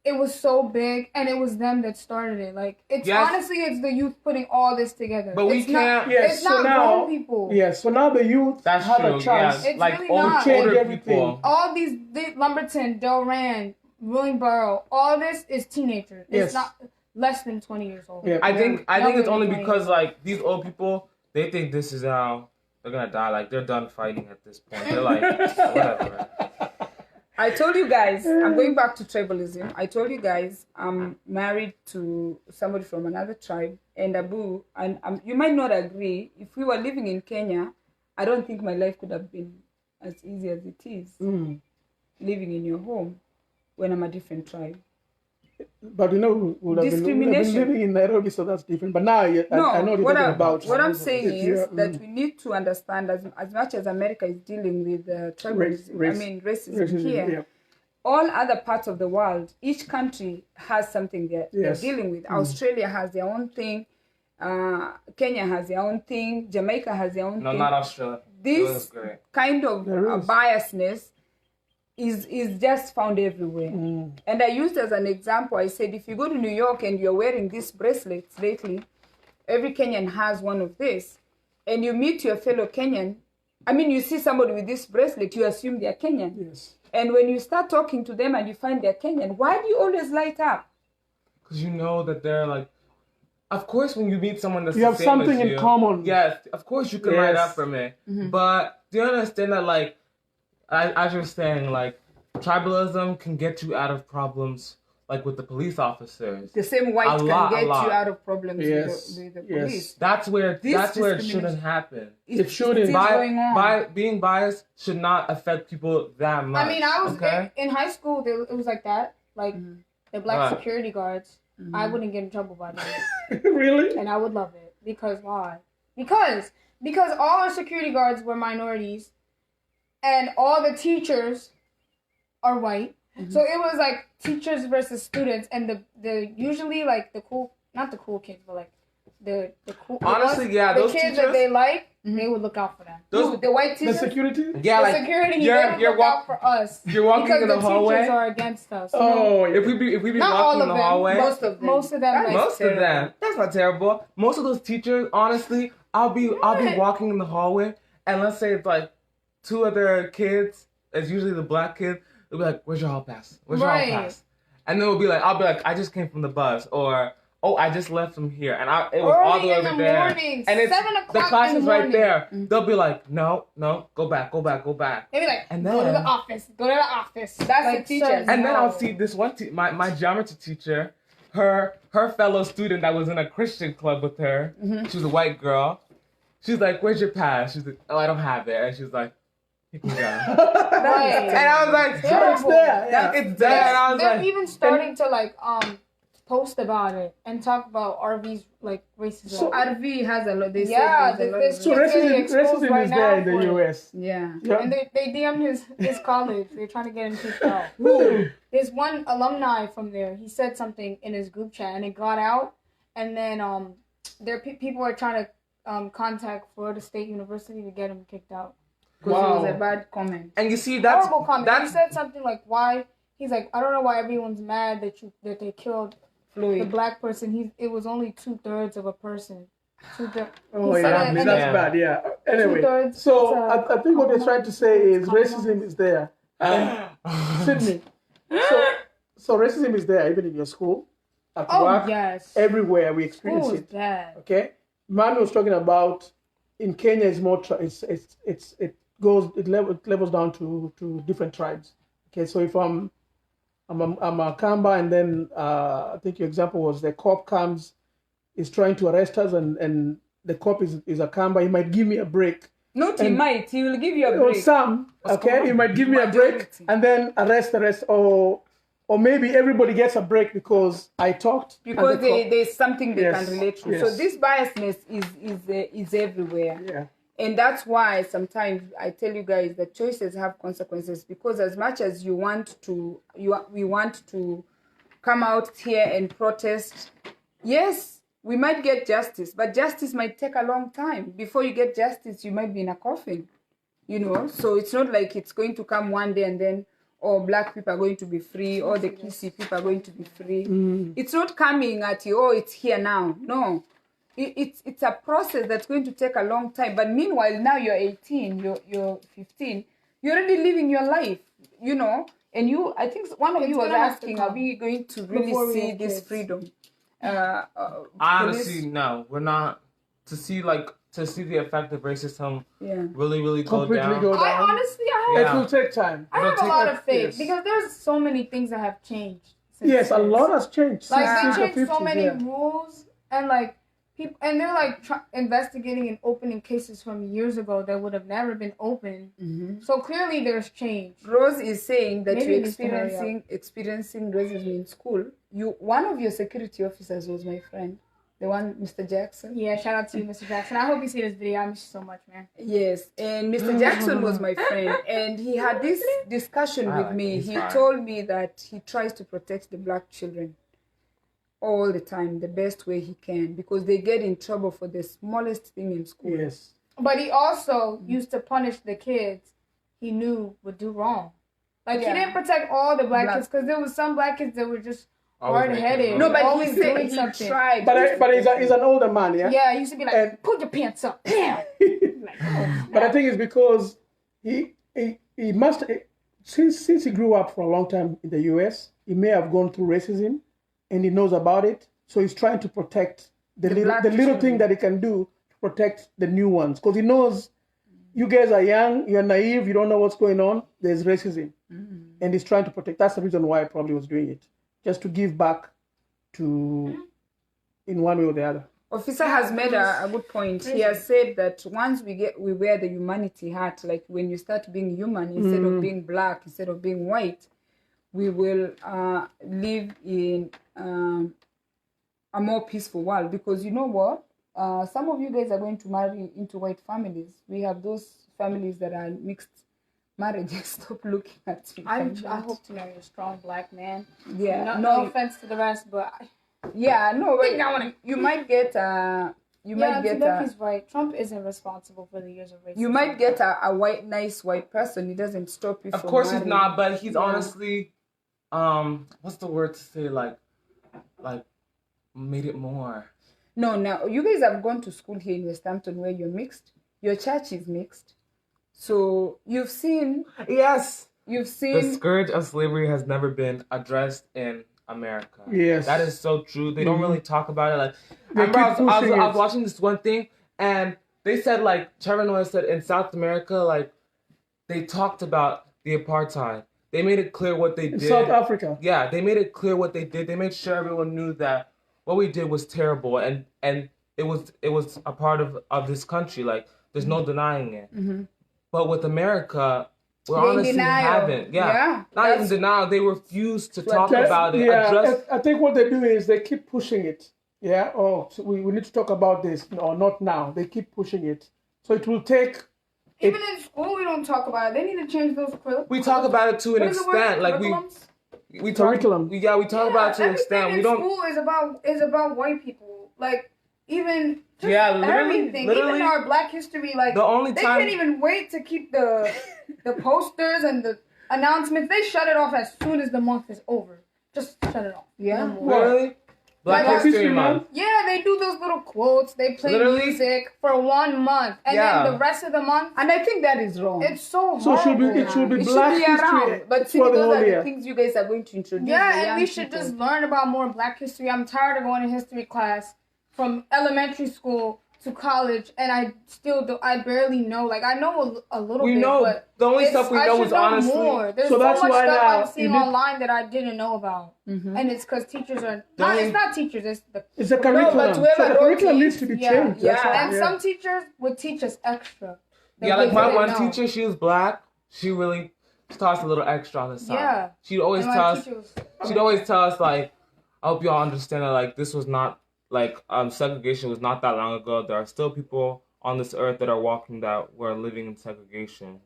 It was so big, and it was them that started it. Like honestly, it's the youth putting all this together. But we can't. It's not grown people. Yes, so now the youth have a chance. Yeah. It's like really not. older people. All these Lumberton, Delran, Willingboro, all this is teenagers. It's not less than 20 years old. Yeah. I think it's only because like these old people, they think this is how they're gonna die. Like they're done fighting at this point. They're like whatever. I told you guys, I'm going back to tribalism. I told you guys I'm married to somebody from another tribe, and Abu, and you might not agree. If we were living in Kenya, I don't think my life could have been as easy as it is living in your home when I'm a different tribe. But you know, we would have been living in Nairobi, so that's different. But now I know what you're about. What I'm saying is that we need to understand, as much as America is dealing with tribalism, racism here, yeah. All other parts of the world, each country has something they're dealing with. Australia has their own thing. Kenya has their own thing. Jamaica has their own thing. No, not Australia. This kind of biasness is just found everywhere. And I used as an example, I said, if you go to New York and you're wearing these bracelets lately, every Kenyan has one of this, and you meet your fellow Kenyan, you see somebody with this bracelet, you assume they're Kenyan. Yes. And when you start talking to them and you find they're Kenyan, why do you always light up? Because you know that they're like, of course when you meet someone that's you have something in common. Yes, of course you can light up from it. Mm-hmm. But do you understand that like, as you're saying, like, tribalism can get you out of problems, like with the police officers. The same white can get you out of problems with the police. That's where it shouldn't happen. It shouldn't. By being biased should not affect people that much. I was in high school. It was like that. Like the black security guards. I wouldn't get in trouble by that. Really? And I would love it because why? Because all our security guards were minorities. And all the teachers are white. Mm-hmm. So it was like teachers versus students, and the usually like the cool, not the cool kids, but like the cool. Honestly, the those kids teachers, that they like, they would look out for them. The white teachers, the security, the security, they would look out for us. You're walking in the hallway. Teachers are against us. Oh, if we be not walking in the hallway, most of them. That's not terrible. Most of those teachers, honestly, I'll be walking in the hallway, and let's say it's like 2 other kids, it's usually the black kid, they'll be like, where's your hall pass? Where's your hall pass? And then I'll be like, I just came from the bus, or, oh, I just left from here, and it was all the way over there. Morning, and it's 7 o'clock the class in the is morning. right there. They'll be like, no, go back. They'll be like, and then, go to the office. That's like, the teacher. And then I'll see this one, my geometry teacher, her fellow student that was in a Christian club with her. She was a white girl. She's like, "Where's your pass?" She's like, "Oh, I don't have it." And she was like, "Pick me down." Right. And I was like, It's there. Yeah. "It's there." And I was They're like, even starting to like post about it and talk about RV's like racism. So RV has a lot. They yeah, say there's so racism right is there in now the US. yeah. And they DM'd his college. They're trying to get him kicked out. There's one alumni from there. He said something in his group chat, and it got out. And then people are trying to contact Florida State University to get him kicked out. Because it was a bad comment. and you see, that's Horrible comment. He said something like, "Why?" He's like, "I don't know why everyone's mad that they killed the black person. It was only 2/3 of a person." Oh yeah, that's bad. Yeah. Anyway, so I think what they're trying to say is racism is there. Sydney. So racism is there even in your school, at work, yes, everywhere we experience it. Bad. Okay, Mami was talking about in Kenya is more. It levels down to different tribes. Okay, so if I'm a Kamba, and then I think your example was the cop comes, is trying to arrest us, and the cop is a Kamba. He might give me a break. He might. He will give you a break. Or some, okay, he might give me a break and then arrest the rest, or maybe everybody gets a break because I talked. Because there's something they can relate to. Yes. So this biasness is everywhere. Yeah. And that's why sometimes I tell you guys that choices have consequences, because as much as we want to come out here and protest, yes, we might get justice, but justice might take a long time. Before you get justice, you might be in a coffin, So it's not like it's going to come one day and then, black people are going to be free, or the Kisi people are going to be free. It's not coming at you, it's here now. No. It's a process that's going to take a long time. But meanwhile, now you're 18, you're 15, you're already living your life, And I think one of you was asking, are we going to really see this freedom? Honestly, no, we're not. To see the effect of racism really go down. It will take time. I have a lot of faith because there's so many things that have changed. Yes, a lot has changed. Like they changed so many rules, and like people, and they're like investigating and opening cases from years ago that would have never been opened. So clearly, there's change. Rose is saying that you're experiencing racism in school. One of your security officers was my friend. The one, Mr. Jackson. Yeah, shout out to you, Mr. Jackson. I hope you see this video. I miss you so much, man. Yes, and Mr. Jackson was my friend, and he had this discussion with me. He told me that he tries to protect the black children all the time, the best way he can, because they get in trouble for the smallest thing in school. Yes. But he also used to punish the kids he knew would do wrong. Like, he didn't protect all the black kids, because there was some black kids that were just hard-headed. No, but he said he tried. But he's an older man, yeah? Yeah, he used to be like, put your pants up. Like, but I think it's because he must, since he grew up for a long time in the US, he may have gone through racism, and he knows about it. So he's trying to protect the little thing that he can do to protect the new ones. Because he knows you guys are young, you're naive, you don't know what's going on. There's racism. And he's trying to protect. That's the reason why I probably was doing it. Just to give back to, in one way or the other. Officer has made a good point. He has said that once we wear the humanity hat, like when you start being human, instead of being black, instead of being white, we will live in a more peaceful world. Because you know what? Some of you guys are going to marry into white families. We have those families that are mixed marriages. Stop looking at me. I hope to marry a strong black man. Yeah. No offense to the rest, but you might get he's right. Trump isn't responsible for the years of racism. You might get a nice white person. He doesn't stop you. Of course he's not, but he's honestly, what's the word to say? Like made it more. No, now you guys have gone to school here in West Hampton where you're mixed. Your church is mixed. So you've seen... Yes. You've seen... The scourge of slavery has never been addressed in America. Yes. That is so true. They don't really talk about it. Like, I was watching this one thing, and they said, like, Trevor Noah said in South America, like, they talked about the apartheid. they made it clear what they did. In South Africa. Yeah, they made it clear what they did. They made sure everyone knew that what we did was terrible, and it was a part of this country. Like, there's no denying it. Mm-hmm. But with America, we They're honestly haven't. Yeah. Not even denial. They refuse to talk about it. Yeah, I think what they do is they keep pushing it. Yeah, oh, so we need to talk about this. No, not now. They keep pushing it. So it will take... Even in school, we don't talk about it. They need to change those curriculums. We talk about it to an extent. Like, we talk, curriculum. We talk about it to an extent. We don't... School is about white people. Like, even... Literally, even our Black history, like, the only they time... can't even wait to keep the posters and the announcements. They shut it off as soon as the month is over. Just shut it off. Yeah. Really? Black History Month. Yeah, they do those little quotes. They play music for 1 month, and then the rest of the month. And I think that is wrong. It's so So horrible. it should be Black History. Around. But see, those are the things you guys are going to introduce. Yeah, and we should just learn about more Black history. I'm tired of going to history class from elementary school to college, and I barely know. Like, I know a little bit, but the only stuff we know is honestly. More. There's so much stuff I'm seeing online that I didn't know about, and it's because teachers are not. It's not teachers. It's the curriculum. No, but so the curriculum needs to be changed. And some teachers would teach us extra. Yeah, like my one teacher, she was Black. She really taught us a little extra on the side. Yeah. She'd always tell us like, I hope y'all understand that like this was not. Like, segregation was not that long ago. There are still people on this earth that are walking that were living in segregation.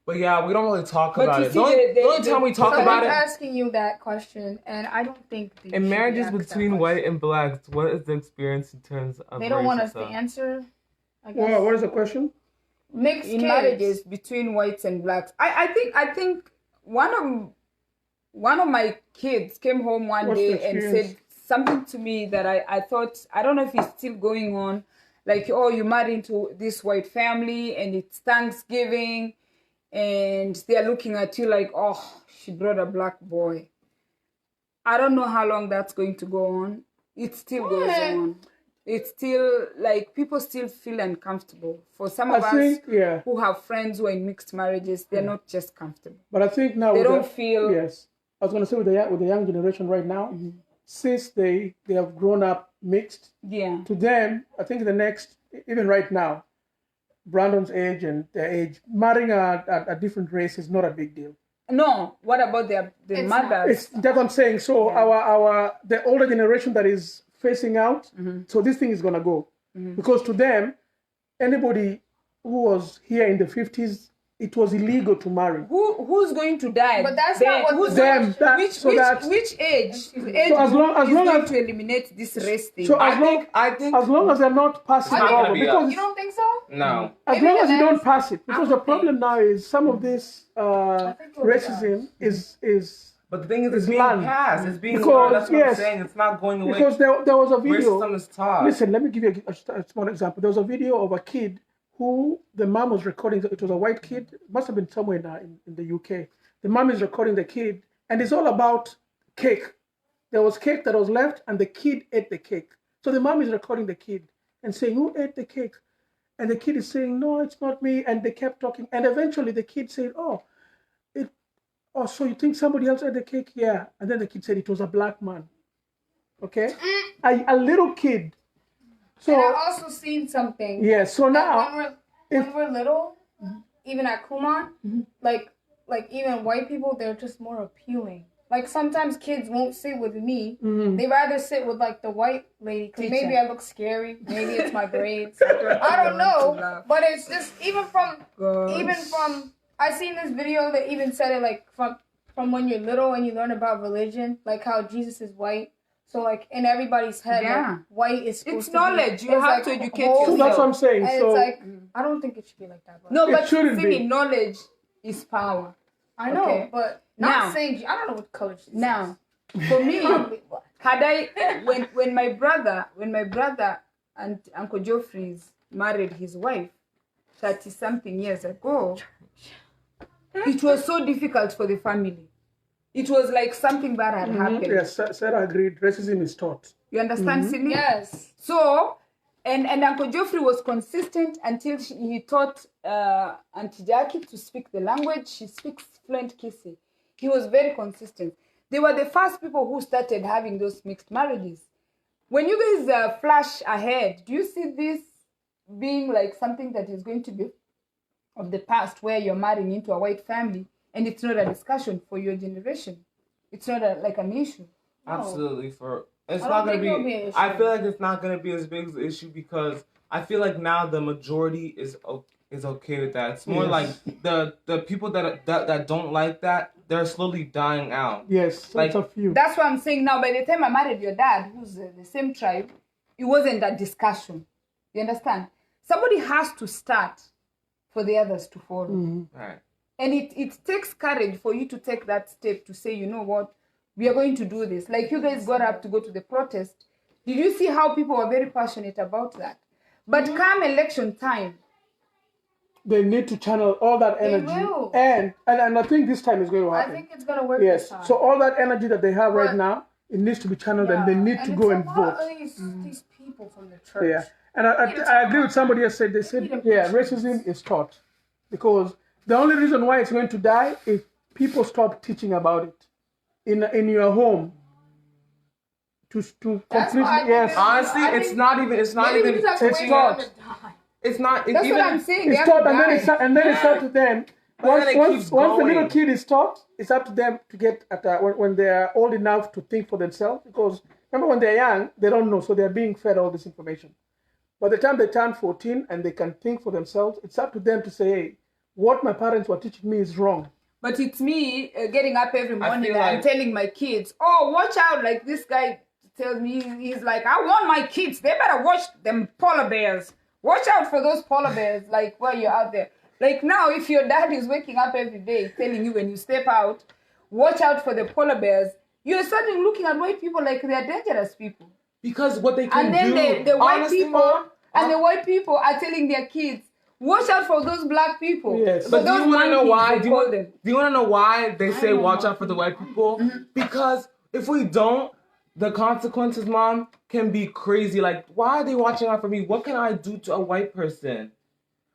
But yeah, we don't really talk about it. The only time we talk about it... I'm asking you that question, and I don't think... In marriages between white and Blacks, what is the experience in terms of They don't want us to answer, I guess. Well, what is the question? Mixed in kids. marriages between whites and Blacks. I think one of my kids came home one day and said something to me that I thought, I don't know if it's still going on, like, oh, you married into this white family and it's Thanksgiving and they're looking at you like, oh, she brought a Black boy. I don't know how long that's going to go on. It still goes on. It's still, like, people still feel uncomfortable. For some of us who have friends who are in mixed marriages, they're not just comfortable. But I think now... They don't feel... Yes. I was going to say with the young generation right now, since they have grown up mixed, to them, I think the next, even right now, Brandon's age and their age, marrying a different race is not a big deal. No, what about their mothers? That's what I'm saying. So the older generation that is facing out, so this thing is gonna go. Because to them, anybody who was here in the 50s, it was illegal to marry. Who's going to die? But that's not what who's them. Which age? Age so as long as to eliminate this race thing. So I think as long as they're not passing over, because you don't think so? No. As long as you don't pass it, because the problem now is some of this racism is. But the thing is, it's being passed. It's being learned. That's what I'm saying. It's not going away. Because there was a video. Racism is taught. Listen, let me give you a small example. There was a video of a kid who the mom was recording. It was a white kid. It must have been somewhere in the UK. The mom is recording the kid, and it's all about cake. There was cake that was left, and the kid ate the cake. So the mom is recording the kid and saying, "Who ate the cake?" And the kid is saying, "No, it's not me." And they kept talking, and eventually the kid said, "Oh, so you think somebody else ate the cake?" Yeah. And then the kid said it was a Black man. Okay, a little kid. So, and I also seen something. Yeah, so now... When we're little, even at Kumon, like even white people, they're just more appealing. Like, sometimes kids won't sit with me. They rather sit with, like, the white lady. Because maybe I look scary. Maybe it's my braids. I don't know. But it's just, even from... I seen this video that even said it, like, from when you're little and you learn about religion. Like, how Jesus is white. So, like, in everybody's head, like, white is supposed to be... It's knowledge. You have to educate yourself. So that's what I'm saying. And so, it's like, I don't think it should be like that. But no, but thinking knowledge is power. I know, but not saying... I don't know what color she is. Now, for me, when my brother and Uncle Geoffrey's married his wife 30-something years ago, it was so difficult for the family. It was like something bad had happened. Yes, Sarah agreed. Racism is taught. You understand, Sydney? Yes. So, And Uncle Geoffrey was consistent until he taught Auntie Jackie to speak the language. She speaks fluent Kisii. He was very consistent. They were the first people who started having those mixed marriages. When you guys flash ahead, do you see this being like something that is going to be of the past, where you're marrying into a white family and it's not a discussion for your generation? It's not like an issue. No. Absolutely. It's not going to be. I feel like it's not going to be as big as an issue because I feel like now the majority is okay with that. It's more like the people that don't like that, they're slowly dying out. Yes, like a few. That's what I'm saying now. By the time I married your dad, who's the same tribe, it wasn't a discussion. You understand? Somebody has to start for the others to follow. Mm-hmm. Right. And it takes courage for you to take that step to say, you know what, we are going to do this. Like you guys got up to go to the protest. Did you see how people were very passionate about that? But come election time, they need to channel all that energy. They will. And I think this time is going to happen. I think it's going to work yes. this time. So all that energy that they have right now, it needs to be channeled and they need to go and vote. These people from the church. Yeah. And I agree with somebody else said, racism is taught. Because the only reason why it's going to die is people stop teaching about it in your home. To completely, yes. Honestly, it's not even it's taught. It's not. That's what I'm saying. It's taught, and then it's up to them. Once the little kid is taught, it's up to them to get when they are old enough to think for themselves. Because remember, when they're young, they don't know, so they're being fed all this information. By the time they turn 14 and they can think for themselves, it's up to them to say, hey, what my parents were teaching me is wrong. But it's me getting up every morning and telling my kids, oh, watch out, like this guy tells me, he's like, I want my kids, they better watch them polar bears. Watch out for those polar bears, like while you're out there. Like now, if your dad is waking up every day telling you when you step out, watch out for the polar bears, you're starting looking at white people like they're dangerous people. Because what they can do. And then the white people the white people are telling their kids, watch out for those black people. Yes. But do you want to know why? Do you want to know why they say watch out for the white people? Mm-hmm. Because if we don't, the consequences, Mom, can be crazy. Like, why are they watching out for me? What can I do to a white person?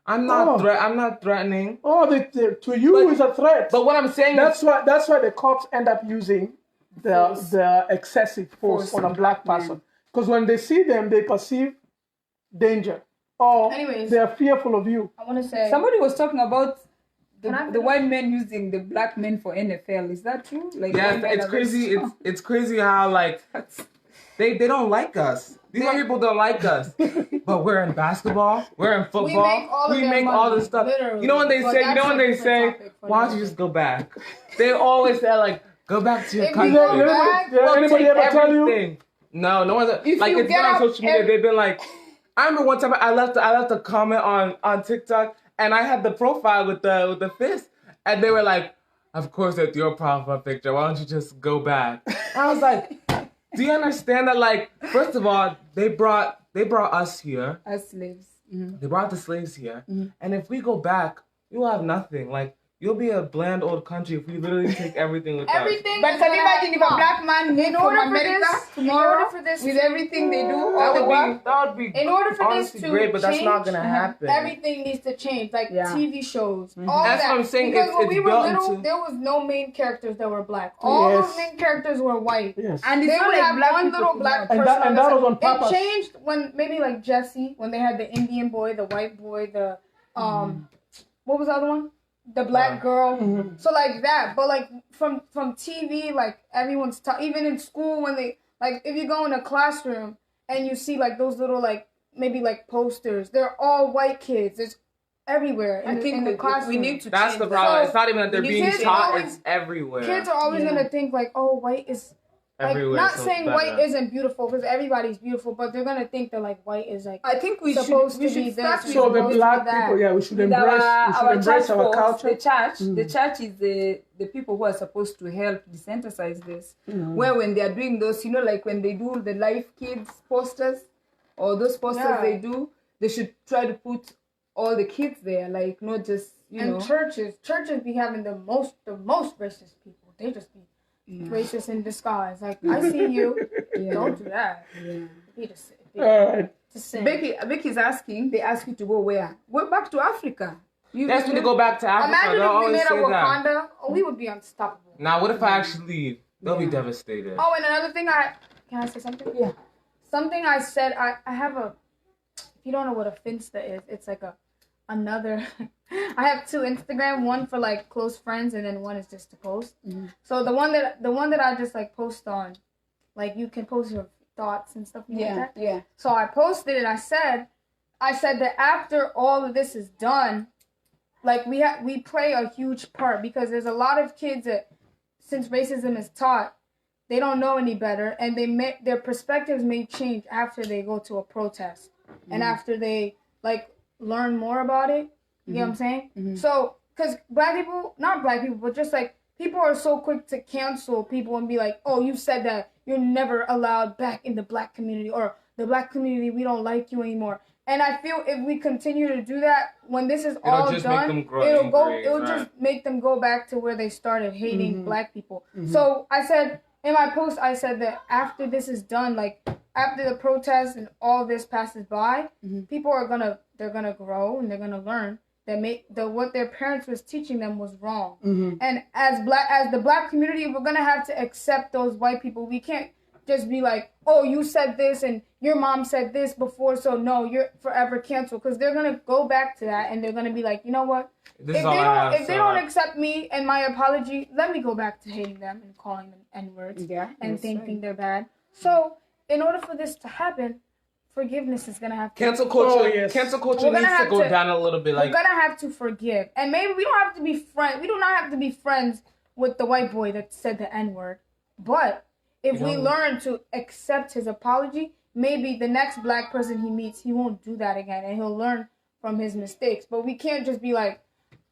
I'm not I'm not threatening. To you is a threat. But what I'm saying that's why the cops end up using the excessive force on a black person. Because when they see them, they perceive danger. Or they are fearful of you. I want to say... Somebody was talking about the white men using the black men for NFL. Is that true? Like, yeah, it's crazy. It's crazy how, like, they don't like us. These white people don't like us. But we're in basketball. We're in football. We make all this stuff. Literally. You know when they say, why don't you just go back? They always say, like, go back to your country. Anybody ever tell you? No one's like, it's been on social media. They've been like, I remember one time I left a comment on TikTok and I had the profile with the fist and they were like, of course it's your profile picture. Why don't you just go back? And I was like, do you understand that? Like, first of all, they brought us here as slaves. Mm-hmm. They brought the slaves here, and if we go back, we will have nothing. Like. You'll be a bland old country if we literally take everything with us. But can you imagine if a black man moved from America tomorrow with everything they do? That would be in order for this to great, but change, that's not gonna happen. Everything needs to change, like TV shows, all that's that. What I'm saying. Because when we were little, there was no main characters that were black. All those main characters were white. Yes. And they would have one little black person. And that was on purpose. It changed when maybe like Jesse, when they had the Indian boy, the white boy, the what was the other one? The black girl, so like that. But like from TV, like everyone's even in school when they like if you go in a classroom and you see like those little like maybe like posters, they're all white kids. It's everywhere. In the classroom. We need to. That's the problem. It's not even that they're being taught. It's everywhere. Kids are always gonna think like, oh, white is. Like, not saying white isn't beautiful because everybody's beautiful, but they're gonna think that like white is like. I think we should be start this. So the black people, we should embrace our culture. The church is the people who are supposed to help desensitize this. Where when they are doing those, like when they do the Life Kids posters or those posters they do, they should try to put all the kids there, like not just and churches be having the most racist people. They just be. Racist in disguise. Like, I see you. Don't do that. All right. to sing. Becky's asking, they ask you to go where? Go back to Africa. They asked me to go back to Africa. Imagine if we made a Wakanda, we would be unstoppable. Now, what if I actually leave? They'll be devastated. Oh, and another thing can I say something? Yeah. Something I said, I have a, if you don't know what a Finsta is, it's like another, I have 2 Instagram, one for like close friends and then one is just to post. Mm-hmm. So the one that I just like post on, like you can post your thoughts and stuff like that. Yeah. So I posted it, I said that after all of this is done, like we play a huge part because there's a lot of kids that, since racism is taught, they don't know any better, and their perspectives may change after they go to a protest and after they like learn more about it. You know what I'm saying? Mm-hmm. So, because not black people, but just like people are so quick to cancel people and be like, oh, you said that you're never allowed back in the black community, or the black community, we don't like you anymore. And I feel if we continue to do that, when this is all done, it'll just make them go back to where they started hating black people. Mm-hmm. So I said in my post, I said that after this is done, like after the protest and all this passes by, people are they're gonna grow and they're gonna learn that what their parents was teaching them was wrong. Mm-hmm. And as the black community, we're gonna have to accept those white people. We can't just be like, oh, you said this and your mom said this before, so no, you're forever canceled. Because they're going to go back to that and they're going to be like, you know what? If they don't accept me and my apology, let me go back to hating them and calling them N-words and thinking they're bad. So in order for this to happen, forgiveness is going to have to... Cancel culture needs to go down a little bit. We're going to have to forgive. And maybe we don't have to be friends. We do not have to be friends with the white boy that said the N-word. But... if we learn to accept his apology, maybe the next black person he meets, he won't do that again, and he'll learn from his mistakes. But we can't just be like,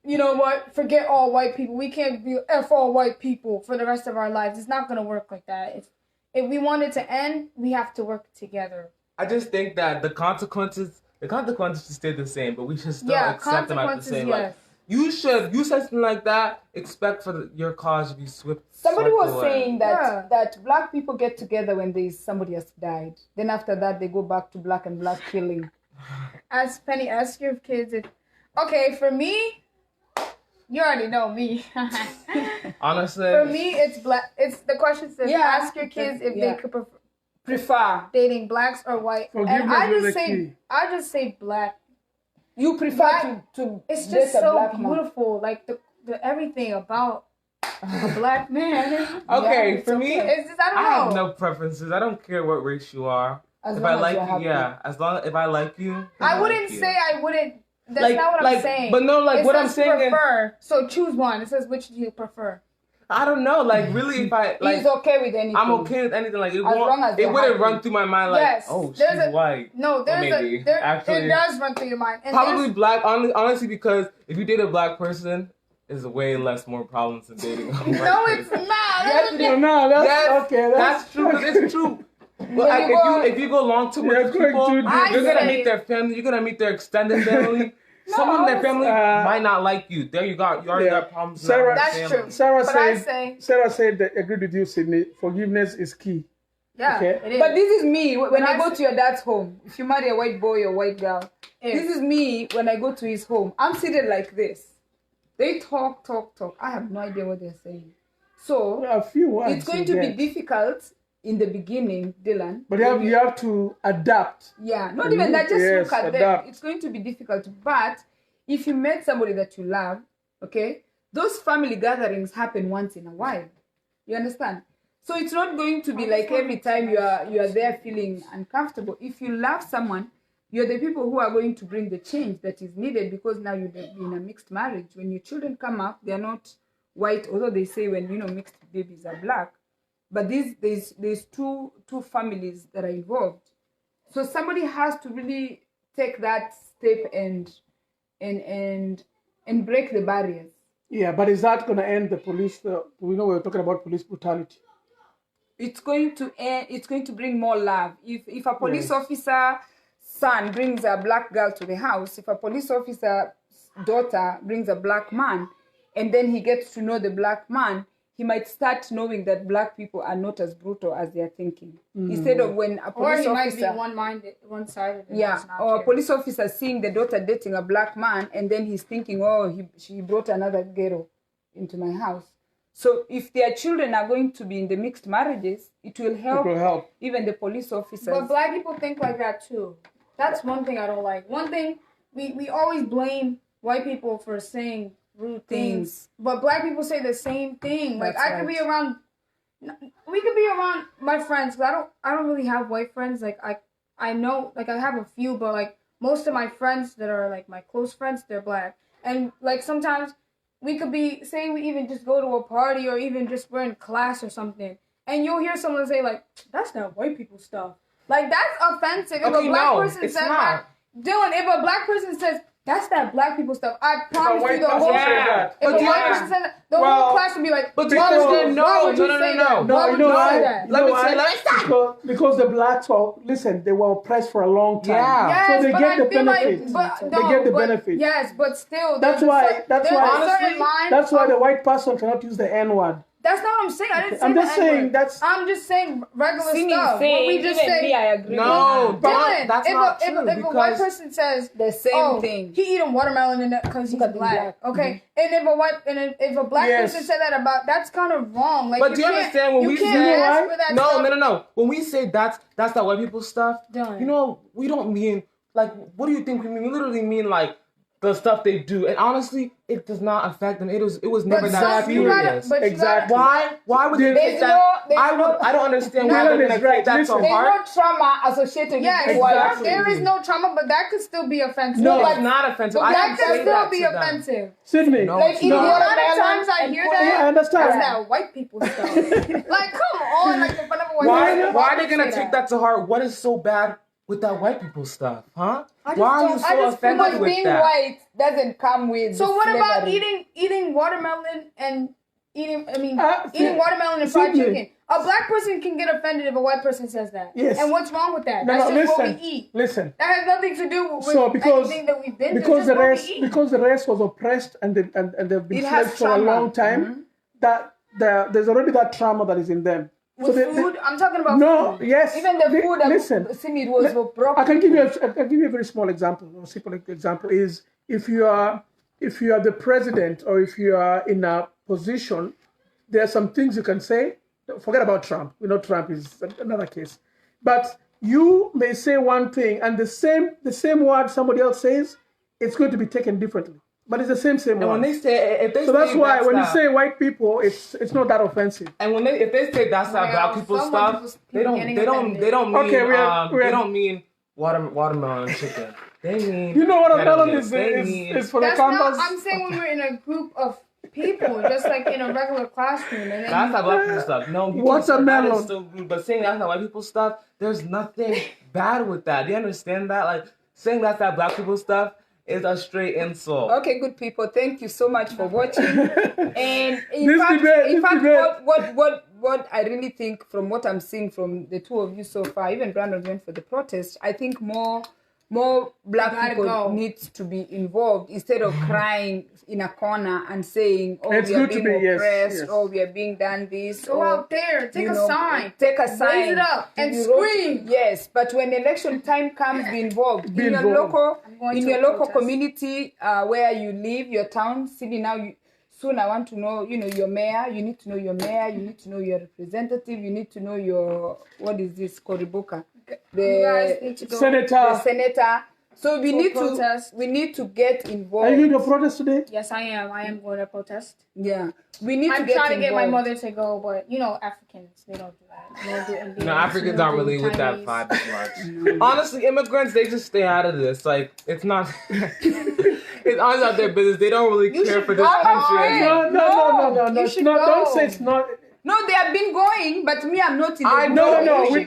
you know what, forget all white people. We can't be F all white people for the rest of our lives. It's not going to work like that. If we want it to end, we have to work together. I just think that the consequences should stay the same, but we should still accept them at the same. Yes. Like, you said something like that, expect for your cause to be swift. Somebody was saying that black people get together when somebody has died. Then after that, they go back to black and black killing. Ask your kids if... Okay, for me, you already know me. Honestly. For me, it's black. It's the question says, ask your kids if they could prefer dating blacks or white. And I just say black. You prefer to it's just so beautiful, like the everything about a black man. Okay, for me, it's just, I have no preferences. I don't care what race you are. If I like you, if I like you, I wouldn't say I wouldn't. That's not what I'm saying. But no, like what I'm saying prefer. So choose one. It says which do you prefer. I don't know, like really, if I like, he's okay with anything. I'm okay with anything. Like it wouldn't run through my mind like, oh, she's white. No, it does run through your mind. And probably black, honestly, because if you date a black person, there's way more problems than dating a white person. No, it's not. That's true. It's true. Well, if you go long term with people, you're gonna meet their family. You're gonna meet their extended family. Some of their family might not like you. There you go. You already got problems. That's true. Sarah said that agreed with you, Sydney. Forgiveness is key. Yeah, okay? It is. But this is me when I go to your dad's home. If you marry a white boy or white girl, this is me when I go to his home. I'm seated like this. They talk. I have no idea what they're saying. So it's going to be difficult in the beginning, Dylan. But you have to adapt. Yeah, not even that, just look at them. It's going to be difficult. But if you met somebody that you love, okay, those family gatherings happen once in a while. You understand? So it's not going to be like every time you are there feeling uncomfortable. If you love someone, you're the people who are going to bring the change that is needed, because now you're in a mixed marriage. When your children come up, they're not white, although they say when mixed babies are black. But there's two families that are involved. So somebody has to really take that step and break the barriers. Yeah, but is that going to end the police? We're talking about police brutality. It's going to end. It's going to bring more love. If a police officer son brings a black girl to the house, if a police officer daughter brings a black man, and then he gets to know the black man, he might start knowing that black people are not as brutal as they are thinking. Instead of when a police officer... Or he might be one-sided. Yeah, or a police officer seeing the daughter dating a black man, and then he's thinking, oh, she brought another ghetto into my house. So if their children are going to be in the mixed marriages, it will help even the police officers. But black people think like that too. That's one thing I don't like. One thing, we always blame white people for saying rude things, but black people say the same thing. Like we could be around my friends, because I don't really have white friends. Like I know, like I have a few, but like most of my friends that are like my close friends, they're black. And like sometimes we could be, say we even just go to a party or even just we're in class or something, and you'll hear someone say like, that's not white people stuff. Like that's offensive. If a black person says that, Dylan, if a black person says, that's that black people stuff, I promise you the whole class. If a white person said that, the whole class would be like, but no. Because the blacks they were oppressed for a long time. Yeah. Yes, so they get the benefits. They get the benefits. Yes, but still, that's why the white person cannot use the N-word. That's not what I'm saying. I didn't say I'm just saying that's. I'm just saying regular stuff. What we just say. I agree. No, Dylan, that's not true. If a white person says the same thing, he eating watermelon because he's black. Okay, and if a black person said that about, that's kind of wrong. Like, but do you understand when we say no? When we say that's that white people stuff, Dylan. you know, we don't mean like, what do you think we mean? We literally mean like the stuff they do, and honestly, it does not affect them. It was never that serious. Exactly. Why would they take that? I don't understand why they're gonna take that so hard. There's no trauma associated with exactly. There is no trauma, but that could still be offensive. No, it's not offensive. That could still be offensive. Sydney. Like, a lot of times I hear that. I understand. That's that white people stuff. Like, come on, like in front of a white person. Why are they gonna take that to heart? What is so bad with that white people stuff, huh? Why are you so offended with being that? White doesn't come with. So what about eating watermelon and eating watermelon and fried chicken? A black person can get offended if a white person says that. Yes. And what's wrong with that? That's just what we eat. Listen. That has nothing to do with anything that we've been because the race was oppressed and they've been slaves for a long time. That there's already that trauma that is in them. With food? I'm talking about food. Yes. Even the food it was I can give you a very small example. A simple example is if you are the president or if you are in a position, there are some things you can say. Forget about Trump. We know Trump is another case. But you may say one thing and the same word somebody else says, it's going to be taken differently. But it's the same word. And when they say, so that's why when you say white people, it's not that offensive. And when if they say that's not black people stuff, they don't mean watermelon and chicken. They mean watermelon is for the campus. I'm saying when we're in a group of people, just like in a regular classroom, and then that's not black people stuff. No, watermelon is still rude, but saying that's not white people stuff, there's nothing bad with that. Do you understand that? Like saying that's not black people stuff is a straight insult. Okay, good people. Thank you so much for watching. And in fact, what I really think from what I'm seeing from the two of you so far, even Brandon went for the protest, I think more black people need to be involved instead of crying in a corner and saying, oh, we are being oppressed, or we are being done this. Go out there, take a sign. Raise it up and scream. Yes, but when election time comes, be involved. In your local community where you live, your town, city now. Soon I want to know, your mayor. You need to know your mayor. You need to know your representative. You need to know your, what is this, Koriboka? The senator. So we need to get involved. Are you going to protest today? Yes, I am. I am going to protest. Yeah. We need to get involved. I'm trying to get my mother to go, but Africans, they don't do that. They don't do Indians. No, Africans aren't really with that vibe as much. Honestly, immigrants, they just stay out of this. Like, it's not... It's honestly not their business. They don't really care for this country. No. Don't say it's not... No, they have been going, but me, I'm not in the No. We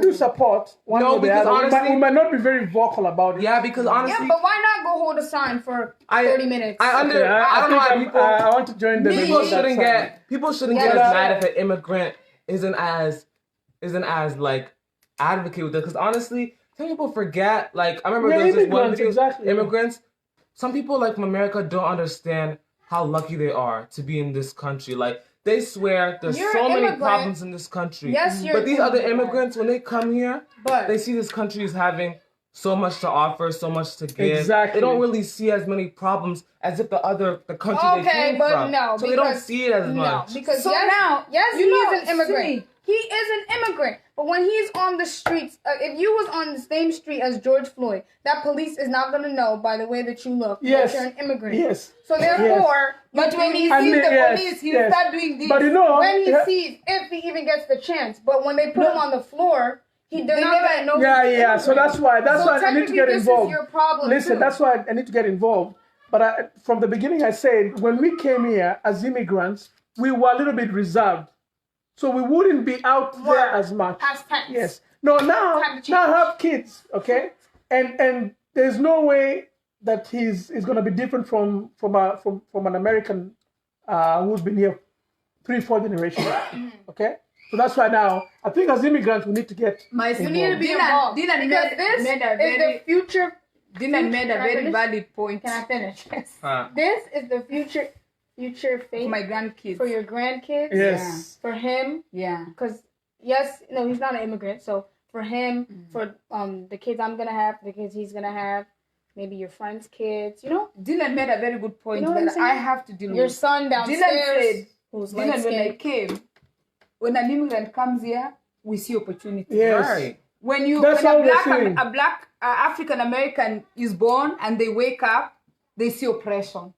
do support one or the other. Honestly, we might not be very vocal about it. Yeah, because honestly... Yeah, but why not go hold a sign for 30 minutes? I don't know why people... I want to join them. People shouldn't get as mad if an immigrant isn't as like advocate with it. Because honestly, some people forget. Like I remember there was this one video, immigrants. Some people like from America don't understand how lucky they are to be in this country. Like they swear there's You're so an many immigrant. problems in this country. Yes, you're But an these other immigrant. immigrants, when they come here, they see this country is having so much to offer, so much to give. Exactly. They don't really see as many problems as if the country they came from. No, so they don't see it as much. No, because So now, he is an immigrant. see. He is an immigrant. But when he's on the streets, if you was on the same street as George Floyd, that police is not going to know by the way that you look that you're an immigrant. Yes. So therefore, But when he sees the police, he'll start doing this. But you know, when he sees, if he even gets the chance. But when they put him on the floor, they're not going to know. Yeah. So that's why I need to get involved. This is your problem. Listen, too. that's why I need to get involved. But from the beginning, I said when we came here as immigrants, we were a little bit reserved, so we wouldn't be out there as much. Past tense. Yes. No. Now I have kids. Okay. And there's no way that he's going to be different from an American who's been here 3-4 generations. Okay. So that's why now I think as immigrants we need to get involved. Dylan made the future. Dylan made a very valid point. Can I finish? This is the future fate For my grandkids. for your grandkids. Yes. For him. Yeah. Because he's not an immigrant. So for him, for the kids I'm gonna have, the kids he's gonna have, maybe your friends' kids. Dylan made a very good point You know what I'm that saying? I have to deal Your with. son downstairs. Dylan said, who's when I light-skinned. came, when an immigrant comes here, we see opportunity. Yes. Right. When a That's how we're seeing. black African American is born and they wake up, they see oppression.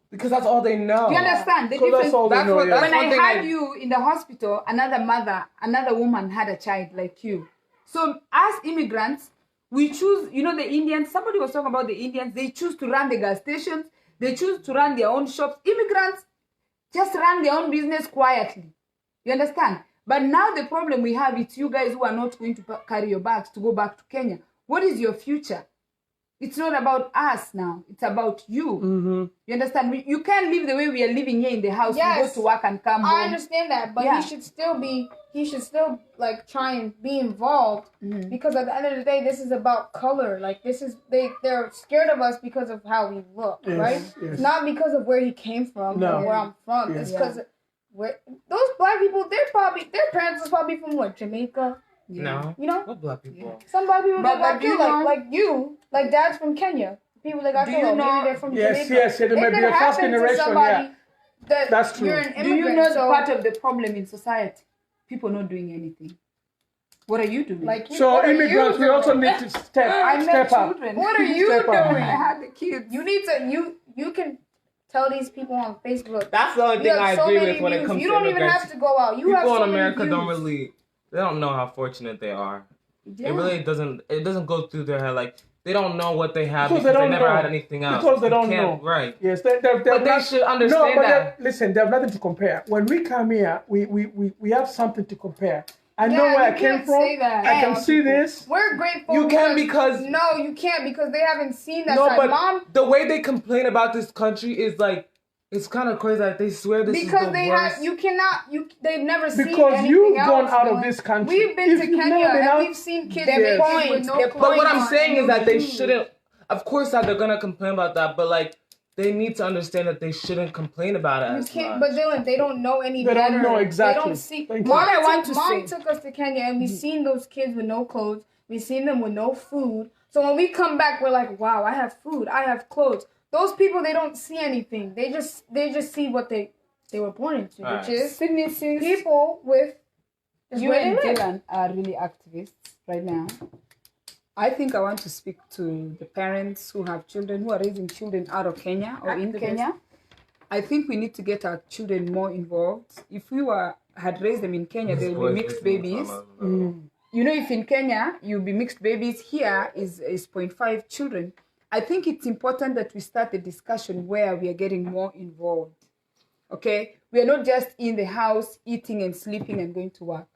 Because that's all they know. Do you understand the So difference? that's all they know. what- Yeah. When one I thing had you in the hospital, another woman had a child like you. So as immigrants, we choose, the Indians, somebody was talking about the Indians, they choose to run the gas stations, they choose to run their own shops. Immigrants just run their own business quietly. You understand? But now the problem we have is you guys who are not going to carry your bags to go back to Kenya. What is your future? It's not about us now. It's about you. Mm-hmm. You understand? You can't live the way we are living here in the house. Yes. We go to work and come home. I understand that, but Yeah. he should still like try and be involved because at the end of the day, this is about color. Like they're scared of us because of how we look, Yes, right? yes. Not because of where he came from or where I'm from. Yeah. It's because those black people, their parents was probably from what, Jamaica? No. What black people? Some black people But that got do you killed, know- like you, like dad's from Kenya. People that got Do killed, you know- maybe they're from Yes, Jamaica. yes, it might be could a first happen to generation, somebody that That's true. You're an Do you immigrant, know so part of the problem in society? People not doing anything. What are you doing? So what are you immigrants, we doing? also need to I met step up. children. What are you Step up. doing? I had the kids. You need to you can tell these people on Facebook. That's the only You thing have I so agree many with when it views. comes You to don't even immigrants. have to go out. You have People so in America many don't views. really, they don't know how fortunate they are. Yeah. It really doesn't go through their head. Like, they don't know what they have Because because they they don't never know. had anything else. Because they You don't can't- know. Right. Yes, But they should understand that. Listen, they have nothing to compare. When we come here, we have something to compare. I know Yeah, where you I came can't from. say that. I can see this. We're grateful. You can because- no, you can't because they haven't seen that No, side. but Mom, the way they complain about this country is like, it's kind of crazy. Like, they swear this because is the they worst. have, you cannot, they've never seen Because anything you've else, gone out of Dylan. this country. We've been If to you've Kenya never been and out- we've seen kids The naked point, with no the clothes But what I'm on saying and is no that they food. shouldn't. Of course, that they're gonna complain about that, but like, they need to understand that they shouldn't complain about it You as can't, much. but Dylan, they don't know any They better. don't know exactly. They don't see. Thank you. What I want to Mom say- took us to Kenya and we seen those kids with no clothes. We seen them with no food. So when we come back, we're like, wow, I have food. I have clothes. Those people, they don't see anything. They just see what they were born into, Right. which is Sydney, since people with. is you where and they live. Dylan are really activists right now, I think I want to speak to the parents who have children, who are raising children out of Kenya or in Activists. Kenya. I think we need to get our children more involved. If we had raised them in Kenya, they would be mixed babies. You know, if in Kenya you'll be mixed babies, here is 0.5 children. I think it's important that we start the discussion where we are getting more involved. Okay? We are not just in the house eating and sleeping and going to work.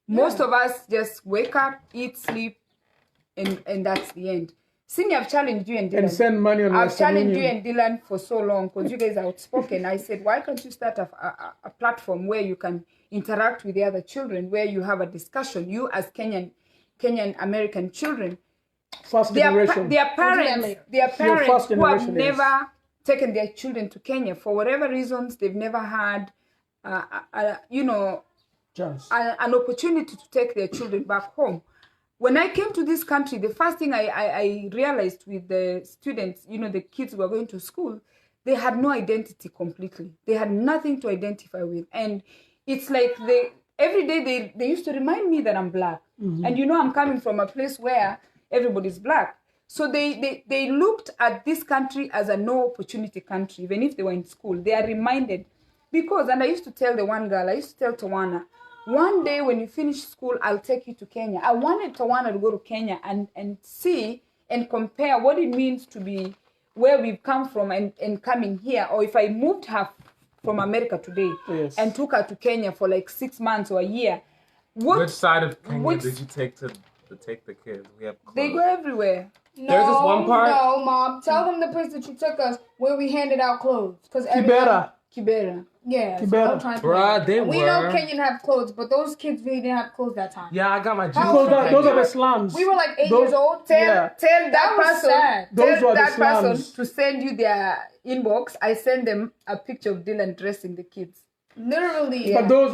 Most of us just wake up, eat, sleep, and that's the end. Cindy, I've challenged you and Dylan. And send money on I've Western challenged you Union. and Dylan for so long because you guys are outspoken. I said, why can't you start a platform where you can interact with the other children, where you have a discussion, you as Kenyan American children, First their generation. parents first who have generation is. never taken their children to Kenya for whatever reasons, they've never had you know, Chance. an opportunity to take their children back home. When I came to this country, the first thing I realized with the students, you know, the kids who were going to school, they had no identity completely. They had nothing to identify with. And it's like every day they used to remind me that I'm black. Mm-hmm. And you know, I'm coming from a place where everybody's black. So they looked at this country as a no opportunity country, even if they were in school. They are reminded. Because, and I used to tell the one girl, I used to tell Tawana, one day when you finish school, I'll take you to Kenya. I wanted Tawana to go to Kenya and see and compare what it means to be where we've come from and coming here. Or if I moved her from America today and took her to Kenya for like 6 months or a year. Which side of Kenya did you take to take the kids? We have clothes. They go everywhere. No, there's this one part. No, Mom. Tell them the place that you took us where we handed out clothes. Kibera. Yeah. Kibera. So Bruh, we know Kenyan have clothes, but those kids really didn't have clothes that time. Yeah, I got my jeans. Those are the slums. We were like 8 years old. Tell that person to send you their inbox. I send them a picture of Dylan dressing the kids. Literally. But those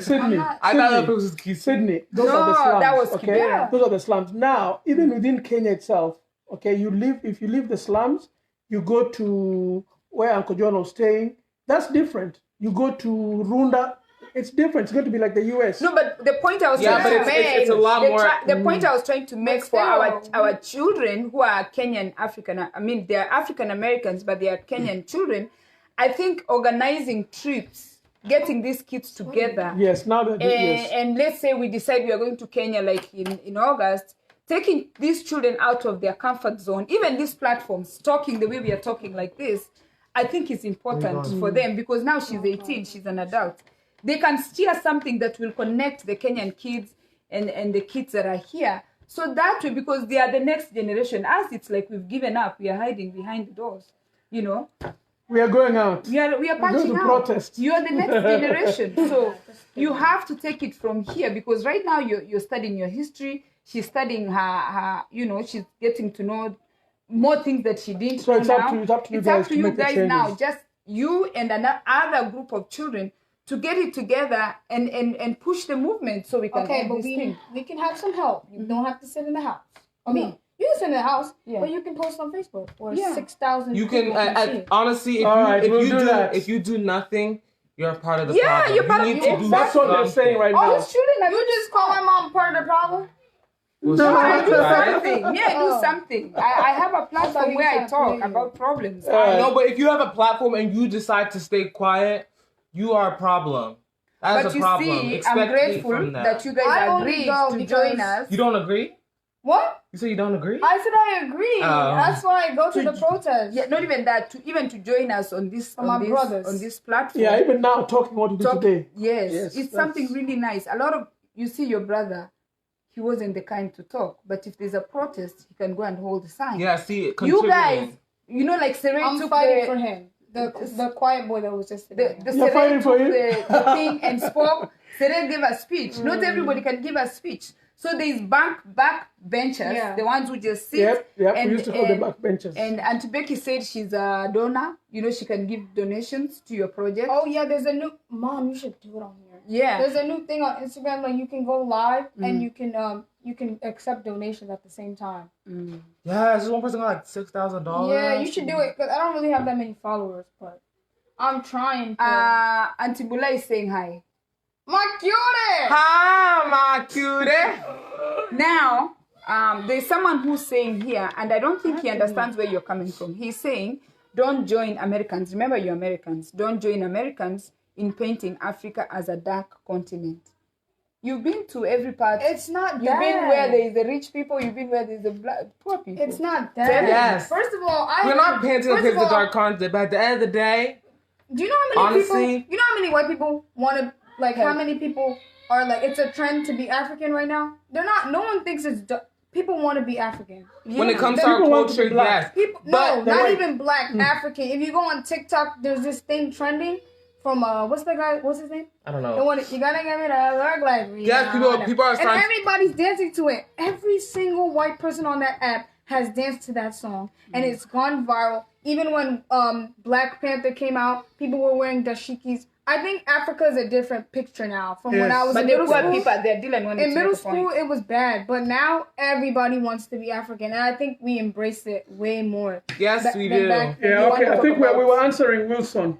Sydney. I thought that was Sydney. Those are the slums. That was okay? Kibera. Those are the slums. Now, even within Kenya itself, okay, if you leave the slums, you go to where Uncle John was staying. That's different. You go to Runda, it's different. It's going to be like the US. No, but the point I was trying to make, it's a lot more. The point I was trying to make for our children who are Kenyan African, I mean, they are African Americans, but they are Kenyan children. I think organizing trips, getting these kids together. Yes, now that and let's say we decide we are going to Kenya like in August, taking these children out of their comfort zone, even these platforms, talking the way we are talking like this, I think it's important for them because now she's 18, she's an adult. They can steer something that will connect the Kenyan kids and the kids that are here. So that way, because they are the next generation. Us, it's like we've given up. We are hiding behind the doors, you know. We are going out. We are punching out. Protest. You are the next generation. So you have to take it from here because right now you're studying your history. She's studying her you know, she's getting to know more things that she didn't know now. It's up to you guys now. Just you and another group of children to get it together and push the movement so we can we can have some help. You don't have to sit in the house. I mean, you can sit in the house, but you can post on Facebook or 6,000 You people can honestly, if you do nothing, you're part of the problem. Yeah, you're part of it. That's what they're saying right now. You just call my mom part of the problem? Do something. Do something. I have a platform where I talk about problems. No, but if you have a platform and you decide to stay quiet, you are a problem. That's a problem. See, I'm grateful that you guys agreed to join us. You don't agree? What? You say you don't agree? I said I agree. That's why I go to the protest. Yeah, not even that. To join us on this on this platform. Yeah, even now talking what you do today. Yes, it's something really nice. A lot of you see your brother. He wasn't the kind to talk, but if there's a protest, he can go and hold the sign. Yeah, see, you guys, you know, like Serene I'm fighting for him. The quiet boy that was just the Serene took the thing and spoke. Serene gave a speech. Not everybody can give a speech. So there's back benchers, the ones who just sit. Yep. We used to call them back benchers. And Auntie Becky said she's a donor. You know, she can give donations to your project. Oh yeah, there's a new Mom. You should do it on here. Yeah, there's a new thing on Instagram. Like you can go live and you can accept donations at the same time. Yeah, this one person got like $6,000. Yeah, you should do it because I don't really have that many followers, but I'm trying. Auntie Bula is saying hi. My cutie! Hi, my cutie! Now, there's someone who's saying here, and I don't think he understands where you're coming from. He's saying, don't join Americans. Remember, you're Americans. Don't join Americans in painting Africa as a dark continent. You've been to every part. It's not that. You've been where there is the rich people. You've been where there is the poor people. It's not that. Yes. First of all, we're not painting a picture of dark continent, but at the end of the day, do you know how many people? You know how many white people want to how many people are like? It's a trend to be African right now. They're not. No one thinks it's. People want to be African. Yeah. When it comes to our culture, yes. People, no, not even black. African. If you go on TikTok, there's this thing trending. From what's the guy? What's his name? I don't know. You gotta get me to look like me. Yes, people are starting. And everybody's dancing to it. Every single white person on that app has danced to that song, and it's gone viral. Even when Black Panther came out, people were wearing dashikis. I think Africa is a different picture now from when I was but in middle school. But the poor people, they're dealing in middle school, it was bad, but now everybody wants to be African, and I think we embrace it way more. Yes, we do. Yeah, okay. I think we were answering Wilson.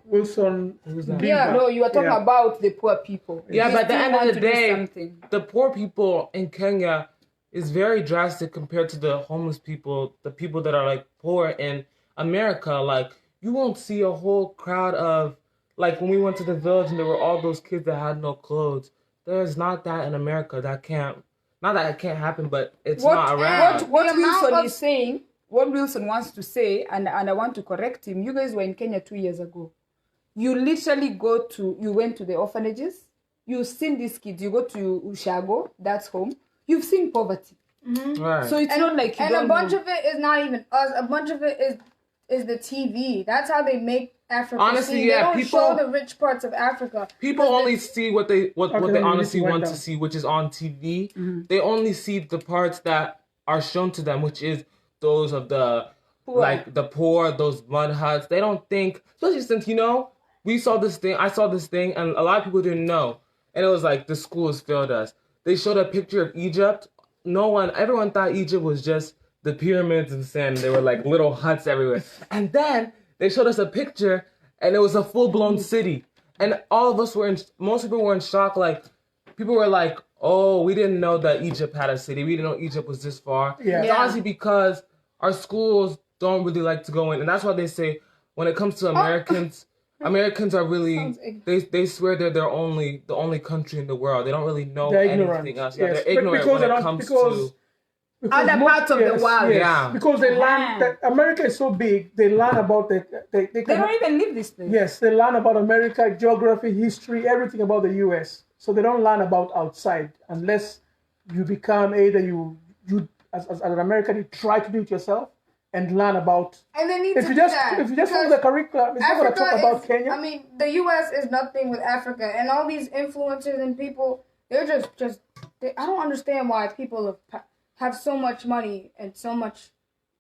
Yeah, no, you were talking about the poor people. Yeah, but at the end of the day, the poor people in Kenya is very drastic compared to the homeless people, the people that are like poor in America. Like, you won't see a whole crowd of, like when we went to the village and there were all those kids that had no clothes. There's not that in America. That can't, not that it can't happen, but it's not around. What Wilson is saying, what Wilson wants to say, and I want to correct him. You guys were in Kenya 2 years ago. You literally you went to the orphanages. You've seen these kids. You go to Ushago, that's home. You've seen poverty. Mm-hmm. Right. So it's not like you don't a bunch of it is not even us. A bunch of it is the TV. That's how they make Africa. Honestly, they don't show the rich parts of Africa. People only see what they honestly want to see, which is on TV. Mm-hmm. They only see the parts that are shown to them, which is those of the poor. Like the poor, those mud huts. They don't think, especially since I saw this thing, and a lot of people didn't know, and it was like the schools failed us. They showed a picture of Egypt. Everyone thought Egypt was just the pyramids and sand. They were like little huts everywhere. And then they showed us a picture and it was a full-blown city. And all of us most people were in shock. Like, people were like, oh, we didn't know that Egypt had a city. We didn't know Egypt was this far. Yeah. It's honestly because our schools don't really like to go in. And that's why they say when it comes to Americans, Americans are really, they swear they're the only country in the world. They don't really know anything else. Yeah, they're ignorant when it comes to other parts of the world. Yes. Yeah. Because they learn that America is so big, they learn about they don't even live this place. Yes, they learn about America, geography, history, everything about the US. So they don't learn about outside unless you become either you as an American, you try to do it yourself and learn about. And they need to do that. If you just follow the curriculum, it's not going to talk about Kenya. I mean, the US is nothing with Africa, and all these influencers and people, they're just I don't understand why people have so much money and so much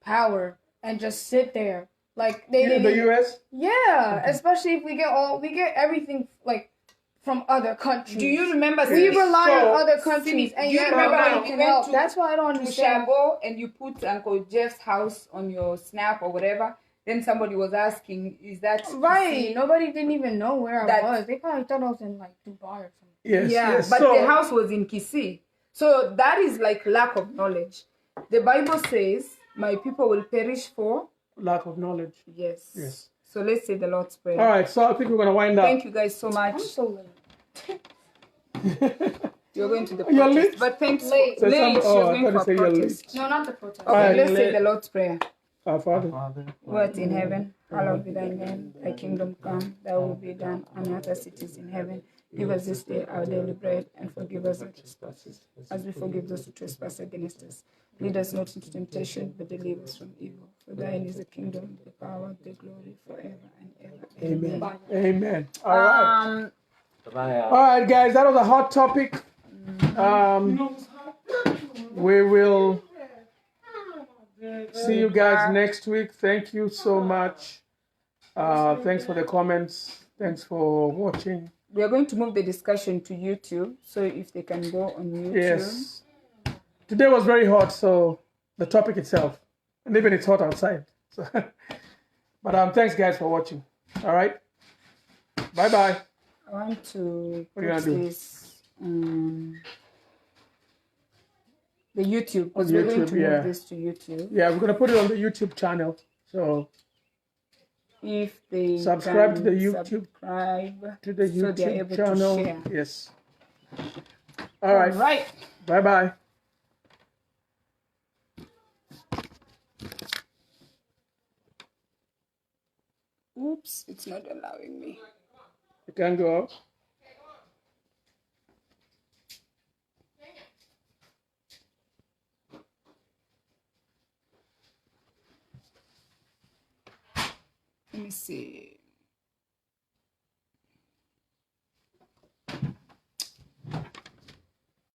power and just sit there like they in the US. Yeah, especially if we get everything like from other countries. Do you remember we rely on other countries and yet nobody can help? That's why I don't understand. Shago and you put Uncle Jeff's house on your Snap or whatever. Then somebody was asking, "Is that right?" Nobody didn't even know where I was. They probably thought I was in like Dubai or something. Yes, but the house was in Kisii. So that is like lack of knowledge. The Bible says, "My people will perish for lack of knowledge." Yes. So let's say the Lord's Prayer. All right. So I think we're gonna wind up. Thank you guys so much. I'm so late. You're going to the protest. You're late? But thanks. Late. You're going for protest. No, not the protest. Okay, right, let's say the Lord's Prayer. Our Father, who art in heaven, hallowed be thy name. Thy kingdom come, thy will be done on earth as it is in heaven. Give us this day our daily bread, and forgive us our trespasses, as we forgive those who trespass against us. Lead us not into temptation, but deliver us from evil. For thine is the kingdom, the power, the glory, forever and ever. Amen. Amen. All right. All right, guys, that was a hot topic. We will see you guys next week. Thank you so much. Thanks for the comments. Thanks for watching. We are going to move the discussion to YouTube, so if they can go on YouTube. Yes. Today was very hot, so the topic itself, and even it's hot outside. So, but thanks guys for watching. All right. Bye-bye. I want to put this the YouTube, because we're going to move this to YouTube. Yeah, we're going to put it on the YouTube channel. So if they subscribe to the YouTube so they're able channel. To share. Yes. All right. Bye-bye. Oops, it's not allowing me. You can go up. Let me see.